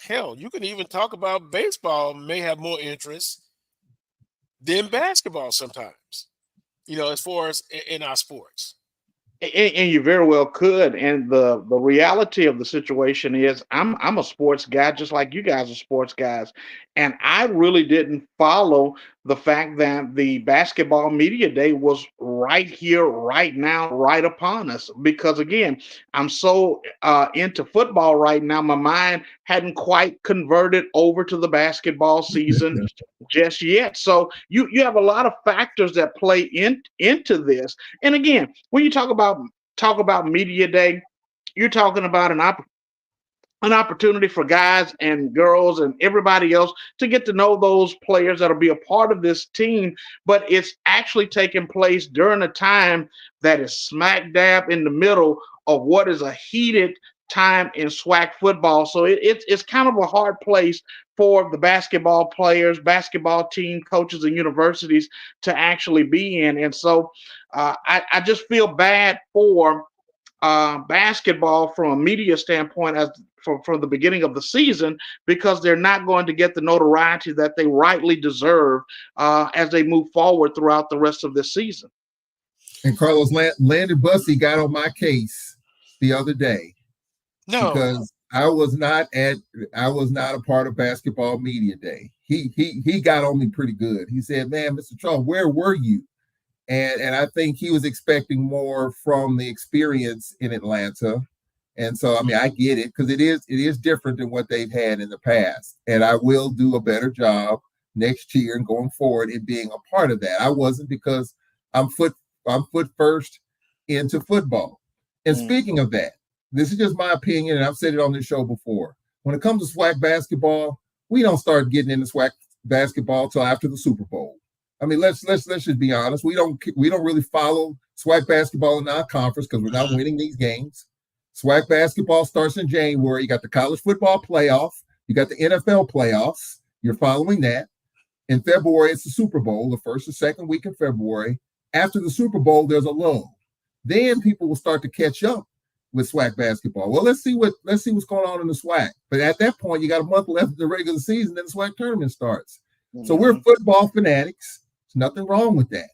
Hell, you can even talk about baseball may have more interest than basketball sometimes, as far as in our sports. And you very well could. And the reality of the situation is I'm a sports guy, just like you guys are sports guys. And I really didn't follow the fact that the basketball media day was right here, right now, right upon us. Because again, I'm so into football right now. My mind hadn't quite converted over to the basketball season just yet. So you have a lot of factors that play into this. And again, when you talk about media day, you're talking about an opportunity for guys and girls and everybody else to get to know those players that'll be a part of this team. But it's actually taking place during a time that is smack dab in the middle of what is a heated time in SWAC football. So it's kind of a hard place for the basketball players, basketball team coaches, and universities to actually be in. And so I just feel bad for basketball from a media standpoint from the beginning of the season, because they're not going to get the notoriety that they rightly deserve as they move forward throughout the rest of this season. And Carlos, Landon Bussey got on my case the other day. No, because I was not a part of basketball media day. He got on me pretty good. He said, "Man, Mr. Charles, where were you?" And I think he was expecting more from the experience in Atlanta. And so, I get it, because it is different than what they've had in the past. And I will do a better job next year and going forward in being a part of that. I wasn't, because I'm foot first into football. And speaking of that, this is just my opinion, and I've said it on this show before. When it comes to SWAC basketball, we don't start getting into SWAC basketball till after the Super Bowl. Let's just be honest. We don't really follow SWAC basketball in our conference because we're not winning these games. SWAC basketball starts in January. You got the college football playoff. You got the NFL playoffs. You're following that. In February, it's the Super Bowl, the first or second week in February. After the Super Bowl, there's a lull. Then people will start to catch up with SWAC basketball. Well, let's see what's going on in the SWAC. But at that point, you got a month left of the regular season, then the SWAC tournament starts. Mm-hmm. So we're football fanatics. There's nothing wrong with that.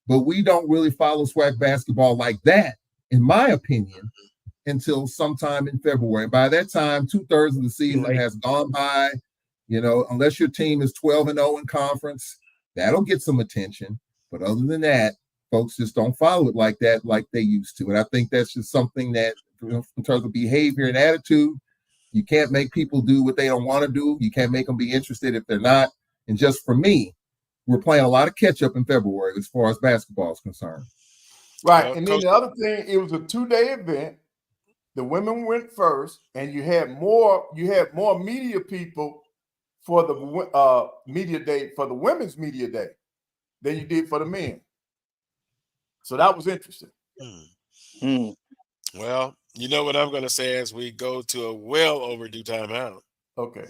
But we don't really follow SWAC basketball like that, in my opinion, until sometime in February. By that time, 2/3 of the season has gone by. Unless your team is 12-0 in conference, that'll get some attention. But other than that, folks just don't follow it like that, like they used to. And I think that's just something that, in terms of behavior and attitude, you can't make people do what they don't want to do. You can't make them be interested if they're not. And just for me, we're playing a lot of catch up in February as far as basketball is concerned. Right. And then the other thing, it was a 2-day event. The women went first, and you had more media people for the media day, for the women's media day, than you did for the men. So that was interesting. Well, you know what I'm going to say as we go to a well overdue timeout. Okay.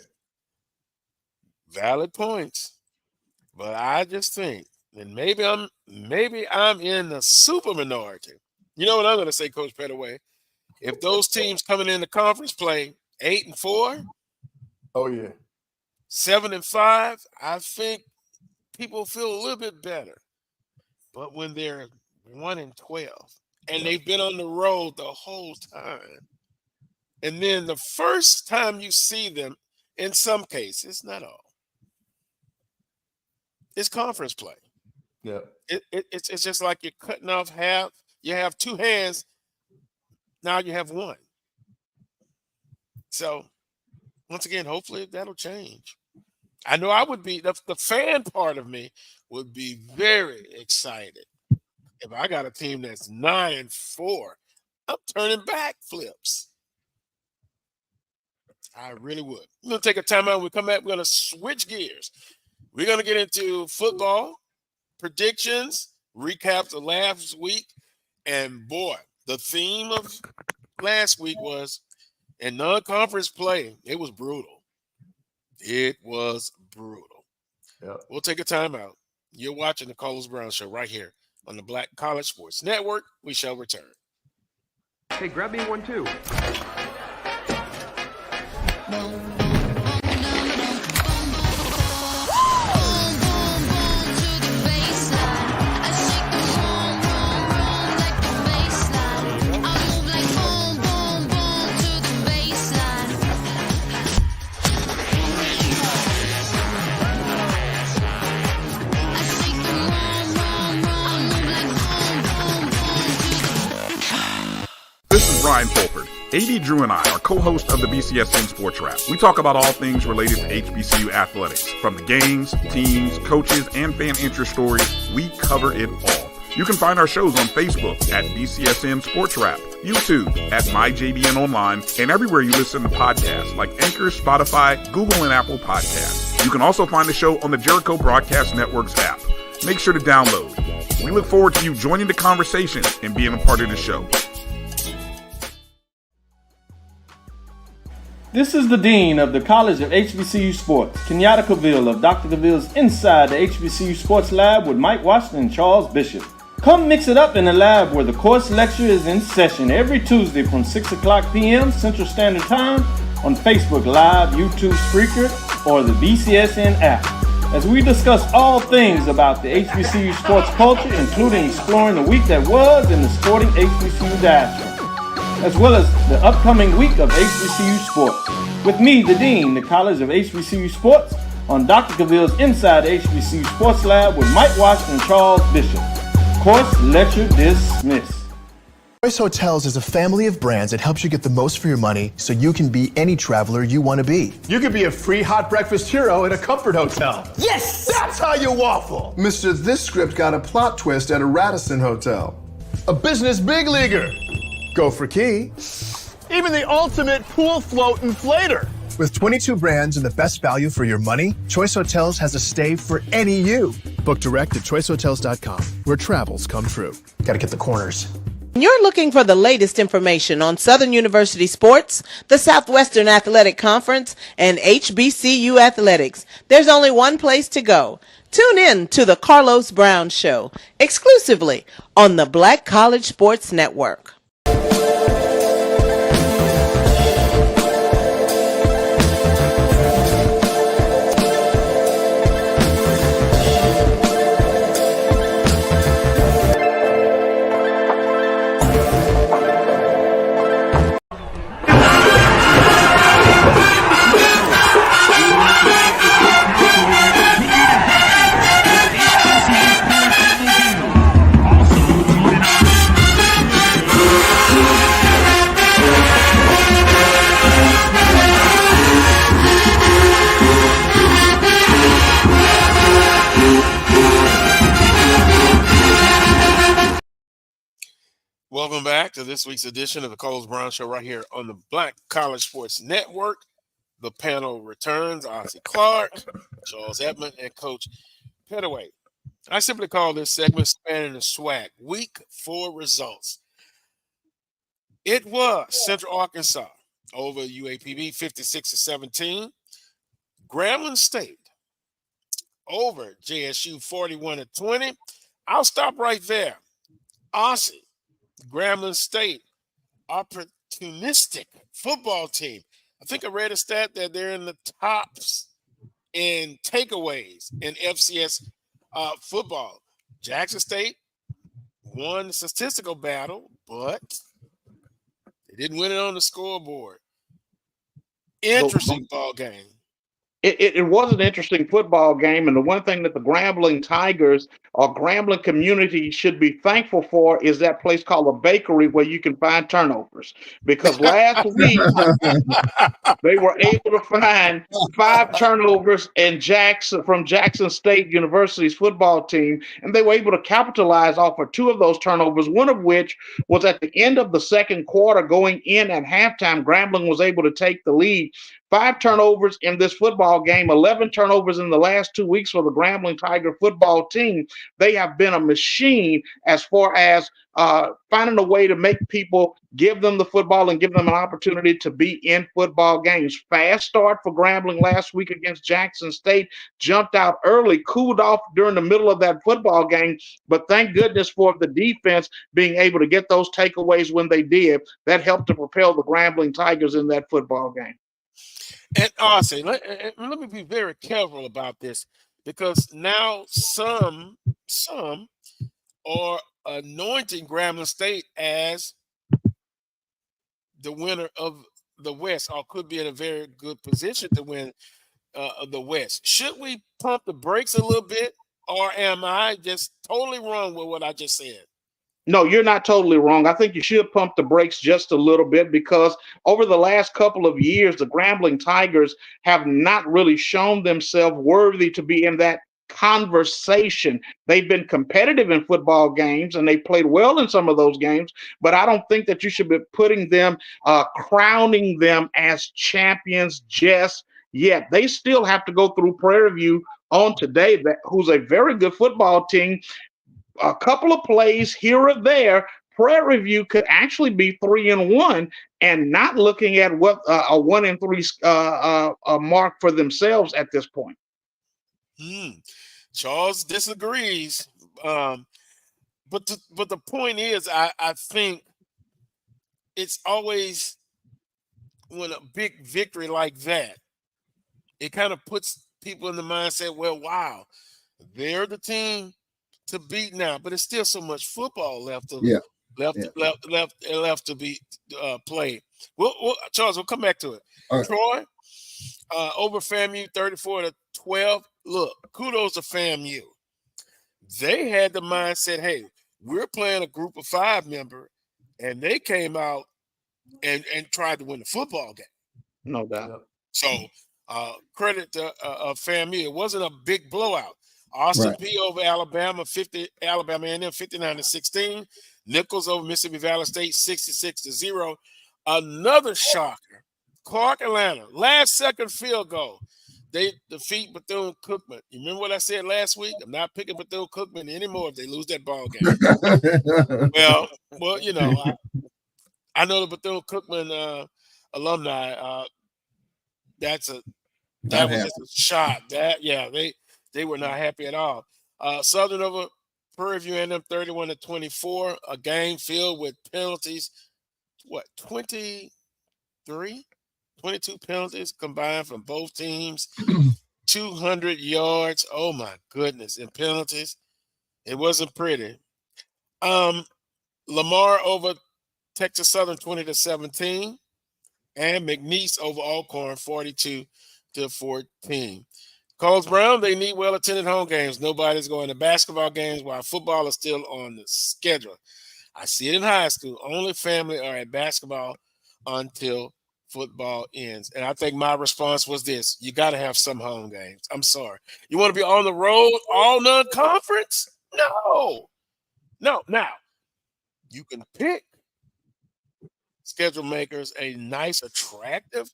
Valid points. But I just think, and maybe I'm in the super minority. You know what I'm going to say, Coach Pettaway? If those teams coming in the conference play 8-4, oh yeah, 7-5, I think people feel a little bit better. But when they're 1-12 and they've been on the road the whole time, and then the first time you see them, in some cases, not all, it's conference play. Yeah, it's just like you're cutting off half. You have two hands. Now you have one. So, once again, hopefully that'll change. I know I would be, the fan part of me would be very excited if I got a team that's 9-4. I'm turning back flips. I really would. We're going to take a timeout. When we come back, we're going to switch gears. We're going to get into football, predictions, recaps of last week. And boy, the theme of last week was in non-conference play, it was brutal. It was brutal. Yeah. We'll take a timeout. You're watching the Carlos Brown Show right here on the Black College Sports Network. We shall return. Hey, grab me one too. This is Brian Fulford. AD Drew and I are co-hosts of the BCSN Sports Wrap. We talk about all things related to HBCU athletics. From the games, teams, coaches, and fan interest stories, we cover it all. You can find our shows on Facebook at BCSN Sports Wrap, YouTube at MyJBN Online, and everywhere you listen to podcasts like Anchor, Spotify, Google, and Apple Podcasts. You can also find the show on the Jericho Broadcast Network's app. Make sure to download. We look forward to you joining the conversation and being a part of the show. This is the Dean of the College of HBCU Sports, Kenyatta Cavill of Dr. Cavill's Inside the HBCU Sports Lab with Mike Washington and Charles Bishop. Come mix it up in the lab where the course lecture is in session every Tuesday from 6 o'clock p.m. Central Standard Time on Facebook Live, YouTube Spreaker, or the BCSN app, as we discuss all things about the HBCU sports culture, including exploring the week that was in the sporting HBCU diaspora, as well as the upcoming week of HBCU sports. With me, the Dean, the College of HBCU Sports, on Dr. Cavill's Inside the HBCU Sports Lab with Mike Washington and Charles Bishop. Course lecture dismissed. Choice Hotels is a family of brands that helps you get the most for your money so you can be any traveler you want to be. You could be a free hot breakfast hero at a comfort hotel. Yes! That's how you waffle. Mister, this script got a plot twist at a Radisson Hotel. A business big leaguer. Go for key. Even the ultimate pool float inflator. With 22 brands and the best value for your money, Choice Hotels has a stay for any you. Book direct at choicehotels.com, where travels come true. Gotta get the corners. When you're looking for the latest information on Southern University sports, the Southwestern Athletic Conference, and HBCU athletics, there's only one place to go. Tune in to the Carlos Brown Show, exclusively on the Black College Sports Network. Welcome back to this week's edition of the Carlos Brown Show right here on the Black College Sports Network. The panel returns: Ossie Clark, Charles Edmond, and Coach Pettaway. I simply call this segment Spanning the SWAC, Week 4 results. It was Central Arkansas over UAPB 56-17. Grambling State over JSU 41-20. I'll stop right there. Ossie, Grambling State, opportunistic football team. I think I read a stat that they're in the tops in takeaways in FCS football. Jackson State won the statistical battle, but they didn't win it on the scoreboard. Interesting ball game. It was an interesting football game, and the one thing that the Grambling Tigers or Grambling community should be thankful for is that place called a bakery where you can find turnovers. Because last week they were able to find 5 turnovers in from Jackson State University's football team, and they were able to capitalize off of 2 of those turnovers, one of which was at the end of the second quarter. Going in at halftime, Grambling was able to take the lead. 5 turnovers in this football game, 11 turnovers in the last 2 weeks for the Grambling Tiger football team. They have been a machine as far as finding a way to make people give them the football and give them an opportunity to be in football games. Fast start for Grambling last week against Jackson State. Jumped out early, cooled off during the middle of that football game, but thank goodness for the defense being able to get those takeaways when they did. That helped to propel the Grambling Tigers in that football game. And Ossie, let me be very careful about this, because now some are anointing Grambling State as the winner of the West, or could be in a very good position to win the West. Should we pump the brakes a little bit, or am I just totally wrong with what I just said? No, you're not totally wrong. I think you should pump the brakes just a little bit, because over the last couple of years, the Grambling Tigers have not really shown themselves worthy to be in that conversation. They've been competitive in football games, and they played well in some of those games, but I don't think that you should be putting them, crowning them as champions just yet. They still have to go through Prairie View on today, who's a very good football team. A couple of plays here or there, Prairie View could actually be 3-1 and not looking at what a 1-3 mark for themselves at this point. Charles disagrees, but the point is, I think it's always, when a big victory like that, it kind of puts people in the mindset, well, wow, they're the team to beat now, but it's still so much football left to be played. Charles, we'll come back to it. Right. Troy over FAMU 34-12. Look, kudos to FAMU. They had the mindset, hey, we're playing a group of 5 member, and they came out and tried to win the football game. No doubt. So credit to FAMU. It wasn't a big blowout. Austin P over Alabama A&M 59-16. Nichols over Mississippi Valley State 66-0. Another shocker. Clark Atlanta, last second field goal. They defeat Bethune-Cookman. You remember what I said last week? I'm not picking Bethune-Cookman anymore if they lose that ball game. Well, I know the Bethune-Cookman alumni. That was just a shot. They were not happy at all. Southern over Prairie View and them 31-24. A game filled with penalties. What, 22 penalties combined from both teams. 200 yards. Oh my goodness, in penalties. It wasn't pretty. Lamar over Texas Southern 20-17, and McNeese over Alcorn 42-14. Coles Brown, they need well-attended home games. Nobody's going to basketball games while football is still on the schedule. I see it in high school. Only family are at basketball until football ends. And I think my response was this: you got to have some home games. I'm sorry. You want to be on the road all non-conference? No. Now, you can pick schedule makers a nice, attractive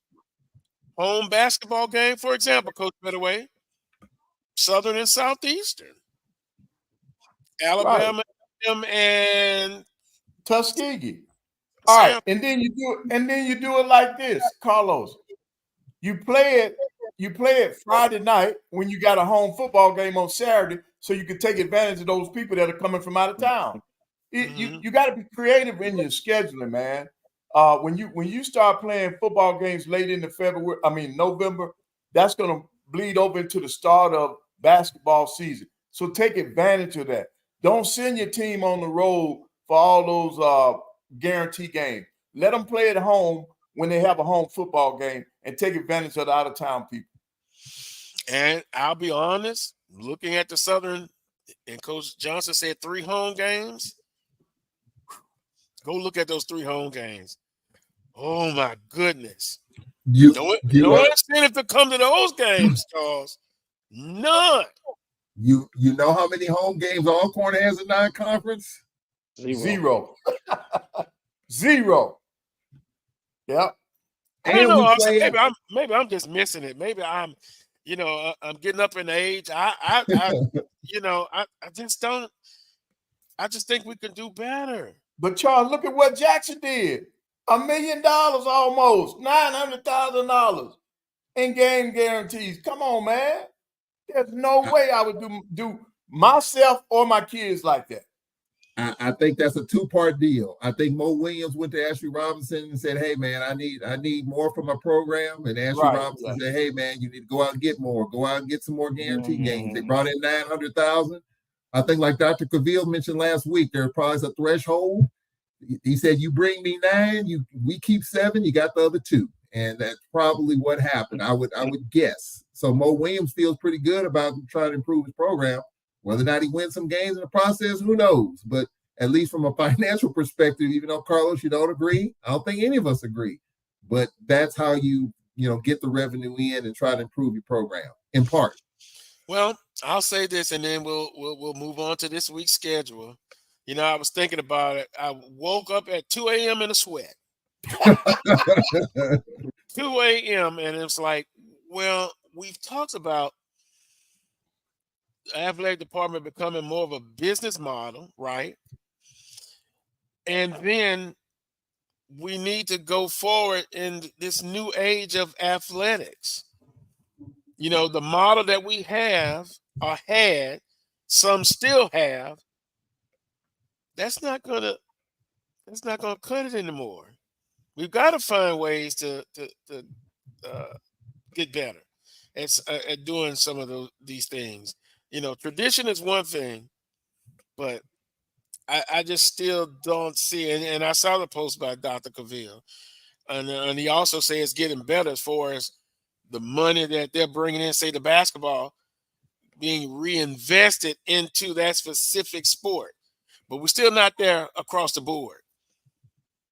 home basketball game. For example, Coach Pettaway, Southern and Southeastern, Alabama and Tuskegee. All right, and then you do it like this, Carlos. You play it Friday night when you got a home football game on Saturday, so you can take advantage of those people that are coming from out of town. You got to be creative in your scheduling, man. When you start playing football games late into November, that's going to bleed over into the start of basketball season. So take advantage of that. Don't send your team on the road for all those guarantee games. Let them play at home when they have a home football game and take advantage of the out-of-town people. And I'll be honest, looking at the Southern, and Coach Johnson said 3 home games. Go look at those 3 home games. Oh my goodness! No incentive to come to those games, Charles. None. You know how many home games Alcorn has in non-conference? Zero. Zero. Yep. I don't know. Maybe I'm just missing it. Maybe I'm getting up in age. I just think we can do better. But Charles, look at what Jackson did. $1 million almost, $900,000 in game guarantees. Come on, man. There's no way I would do myself or my kids like that. I think that's a 2-part deal. I think Mo Williams went to Ashley Robinson and said, "Hey, man, I need more for my program." And Ashley Robinson said, "Hey, man, you need to go out and get more. Go out and get some more guarantee games." They brought in $900,000. I think, like Dr. Cavill mentioned last week, there probably is a threshold. He said, "You bring me 9, we keep 7. You got the other 2," and that's probably what happened. I would guess. So Mo Williams feels pretty good about trying to improve his program. Whether or not he wins some games in the process, who knows? But at least from a financial perspective, even though, Carlos, you don't agree, I don't think any of us agree. But that's how you get the revenue in and try to improve your program, in part. Well, I'll say this, and then we'll move on to this week's schedule. I was thinking about it. I woke up at 2 a.m. in a sweat. 2 a.m. and it's like, well, we've talked about the athletic department becoming more of a business model, right? And then we need to go forward in this new age of athletics. The model that we have or had, some still have, that's not gonna cut it anymore. We've got to find ways to get better at doing some of these things. Tradition is one thing, but I just still don't see it. And I saw the post by Dr. Cavill, and he also says it's getting better as far as the money that they're bringing in, say the basketball, being reinvested into that specific sport. But we're still not there across the board.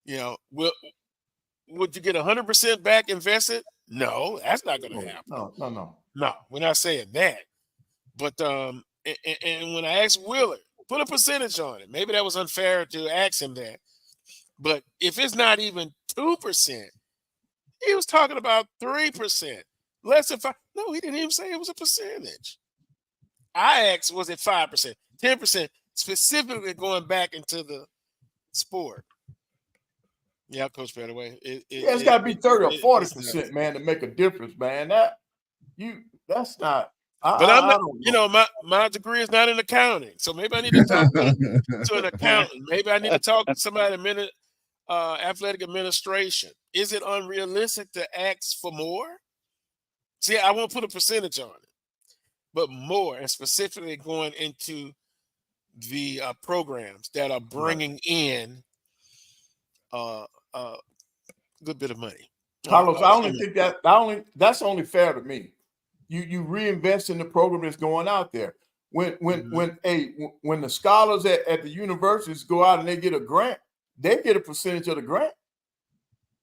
Would you get 100% back invested? No, that's not going to happen. No, we're not saying that. But and when I asked Willard, put a percentage on it. Maybe that was unfair to ask him that. But if it's not even 2%, he was talking about 3%. Less than 5. No, he didn't even say it was a percentage. I asked, was it 5%, 10%? Specifically going back into the sport. Yeah, Coach Pettaway. It's got to be 30 or 40%, man, to make a difference, man. That's not. But I'm not. I don't know, my degree is not in accounting, so maybe I need to talk to an accountant. Maybe I need to talk to somebody in athletic administration. Is it unrealistic to ask for more? See, I won't put a percentage on it, but more, and specifically going into the programs that are bringing in a good bit of money. Carlos, I only think that's only fair to me. You reinvest in the program that's going out there. When the scholars at the universities go out and they get a grant, they get a percentage of the grant.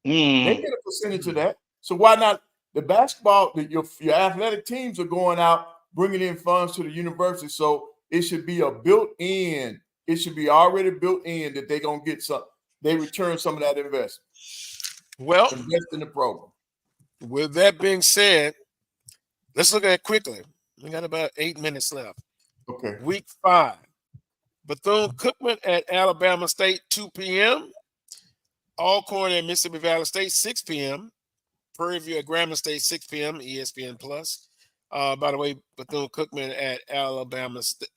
They get a percentage of that. So why not the basketball? Your athletic teams are going out bringing in funds to the university. So it should be a built-in. It should be already built in that they're gonna get some. They return some of that investment. Well, invest in the program. With that being said, let's look at it quickly. We got about 8 minutes left. Okay. Week 5. Bethune-Cookman at Alabama State, 2 p.m. Alcorn at Mississippi Valley State, 6 p.m. Prairie View at Grambling State, 6 p.m. ESPN Plus. By the way, Bethune-Cookman at Alabama State.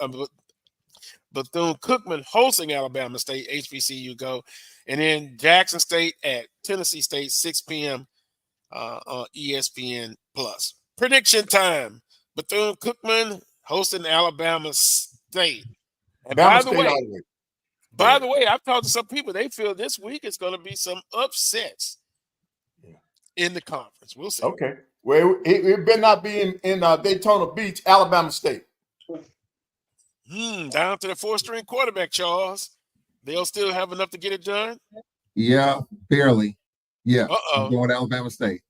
Bethune-Cookman hosting Alabama State, HBCU go. And then Jackson State at Tennessee State, 6 p.m. On ESPN Plus. Prediction time. Bethune-Cookman hosting Alabama State. And by the way, I've talked to some people. They feel this week is going to be some upsets in the conference. We'll see. Okay. Well, it better not be in Daytona Beach, Alabama State. Down to the 4th-string quarterback, Charles. They'll still have enough to get it done? Yeah, barely. Yeah. I'm going to Alabama State.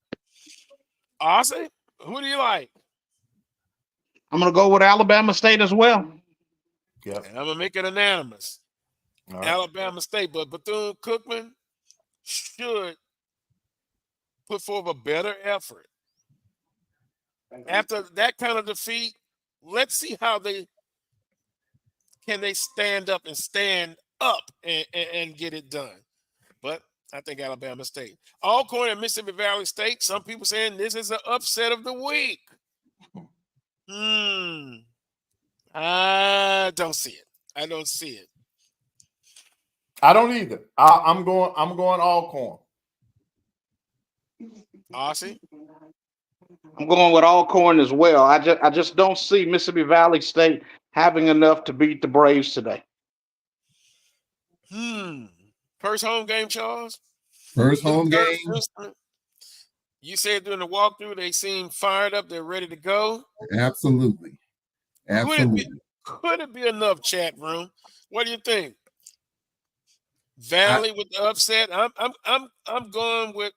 Ossie, who do you like? I'm going to go with Alabama State as well. Yeah. I'm going to make it unanimous. Right. Alabama State, but Bethune-Cookman should put forth a better effort. After that kind of defeat, let's see how they stand up and get it done. But I think Alabama State. Alcorn and Mississippi Valley State. Some people saying this is an upset of the week. I don't see it. I don't see it. I don't either. I'm going Alcorn. Ossie? I'm going with Alcorn as well. I just don't see Mississippi Valley State having enough to beat the Braves today. First home game, Charles? First home game. You said during the walkthrough they seem fired up. They're ready to go. Absolutely. Could it be enough, chat room? What do you think? Valley with the upset. I'm going with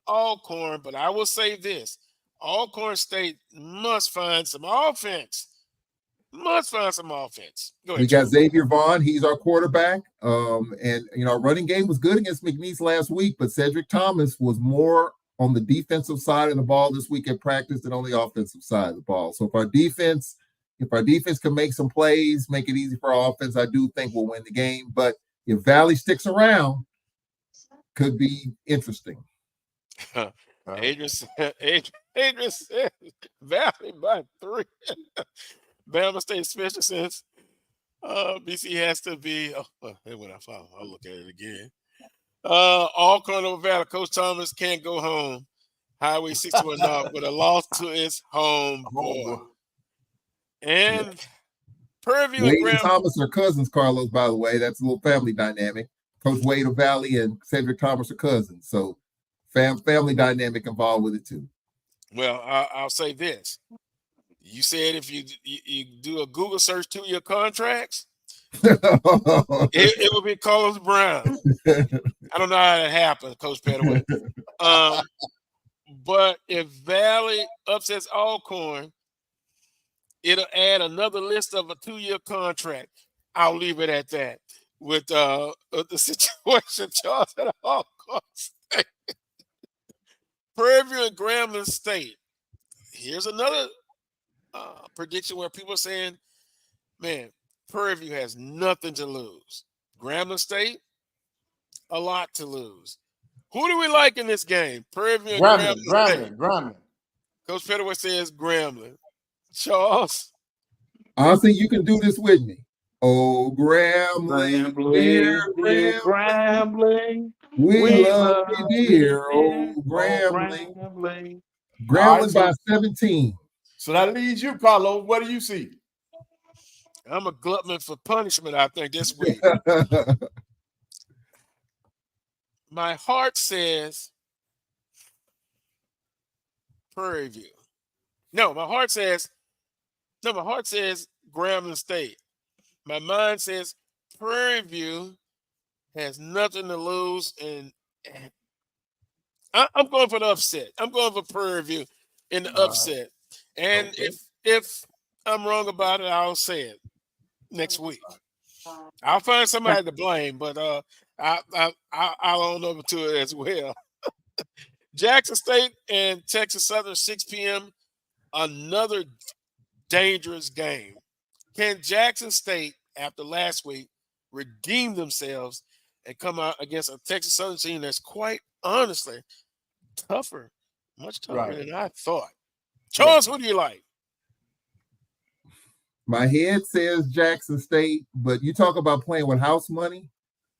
Alcorn, but I will say this: Alcorn State must find some offense. Go ahead, we got Xavier Vaughn. He's our quarterback. And our running game was good against McNeese last week, but Cedric Thomas was more on the defensive side of the ball this week at practice than on the offensive side of the ball. So if our defense can make some plays, make it easy for our offense, I do think we'll win the game. But if Valley sticks around, could be interesting. Adrian said Valley by 3. Bama State, especially since BC has to be. When I follow, I'll look at it again. Alcorn over Valley. Coach Thomas can't go home. Highway 61 North with a loss to his home boy. And Prairie View Wade and Thomas are cousins, Carlos, by the way. That's a little family dynamic. Coach Wade of Valley and Cedric Thomas are cousins. So family dynamic involved with it too. Well, I'll say this. You said if you do a Google search 2-year contracts, it will be Carlos Brown. I don't know how that happened, Coach Pettaway. But if Valley upsets Alcorn, it'll add another list of a 2-year contract. I'll leave it at that with the situation Charles at Alcorn State. Prairie View and Grambling State. Here's another prediction where people are saying, man, Prairie View has nothing to lose. Grambling State, a lot to lose. Who do we like in this game? Prairie View and Grambling. Coach Pettaway says Grambling. Charles? Honestly, you can do this with me. Oh, Grambling, dear Grambling. We love you, dear old Grambling. Grambling by 17. So that leaves you, Carlos. What do you see? I'm a glutton for punishment, I think, this week. My heart says Prairie View. No, my heart says Grambling State. My mind says Prairie View has nothing to lose, and I'm going for the upset. I'm going for Prairie View in the upset. And if I'm wrong about it, I'll say it next week. I'll find somebody to blame, but I'll own over to it as well. Jackson State and Texas Southern, 6 p.m. Another dangerous game. Can Jackson State, after last week, redeem themselves and come out against a Texas Southern team that's quite honestly tougher, much tougher than I thought? Charles, who do you like? My head says Jackson State, but you talk about playing with house money.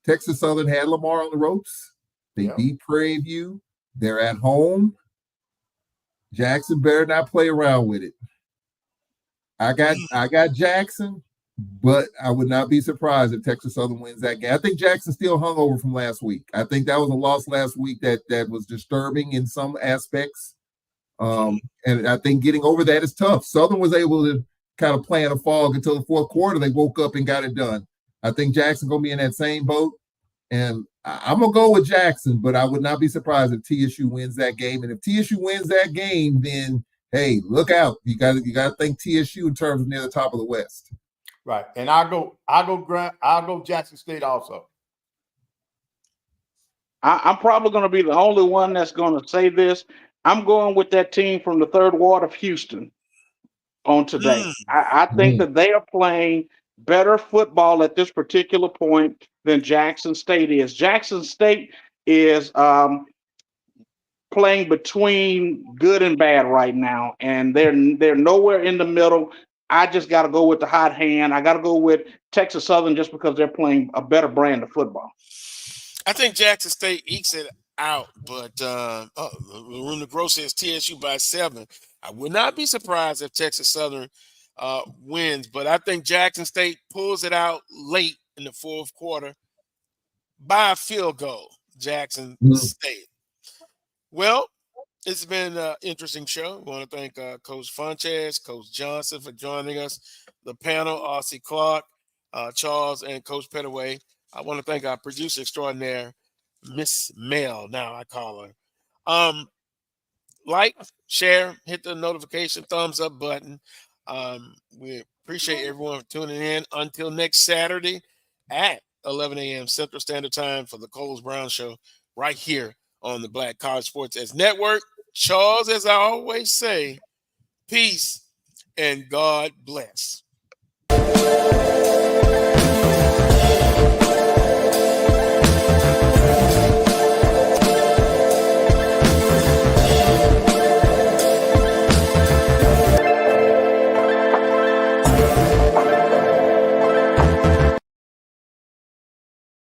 Texas Southern had Lamar on the ropes. They beat Prairie View. They're at home. Jackson better not play around with it. I got Jackson, but I would not be surprised if Texas Southern wins that game. I think Jackson still hung over from last week. I think that was a loss last week that was disturbing in some aspects. And I think getting over that is tough. Southern was able to kind of play in a fog until the fourth quarter. They woke up and got it done. I think Jackson going to be in that same boat. And I'm going to go with Jackson, but I would not be surprised if TSU wins that game. And if TSU wins that game, then, hey, look out. You got to think TSU in terms of near the top of the West. Right. And I'll go Jackson State also. I'm probably going to be the only one that's going to say this. I'm going with that team from the third ward of Houston on today. I think that they are playing better football at this particular point than Jackson State is. Jackson State is playing between good and bad right now, and they're nowhere in the middle. I just got to go with the hot hand. I got to go with Texas Southern just because they're playing a better brand of football. I think Jackson State ekes it out, but Room to Grow says TSU by 7. I would not be surprised if Texas Southern wins, but I think Jackson State pulls it out late in the fourth quarter by a field goal. Jackson State. Well, it's been an interesting show. I want to thank Coach Funchess, Coach Johnson for joining us, the panel, Ossie Clark, Charles, and Coach Pettaway. I want to thank our producer extraordinaire, Miss Mel, now I call her. Like, share, hit the notification, thumbs up button. We appreciate everyone for tuning in. Until next Saturday at 11 a.m. Central Standard Time for the Coles Brown Show right here on the Black College Sports Edge Network. Charles, as I always say, peace and God bless.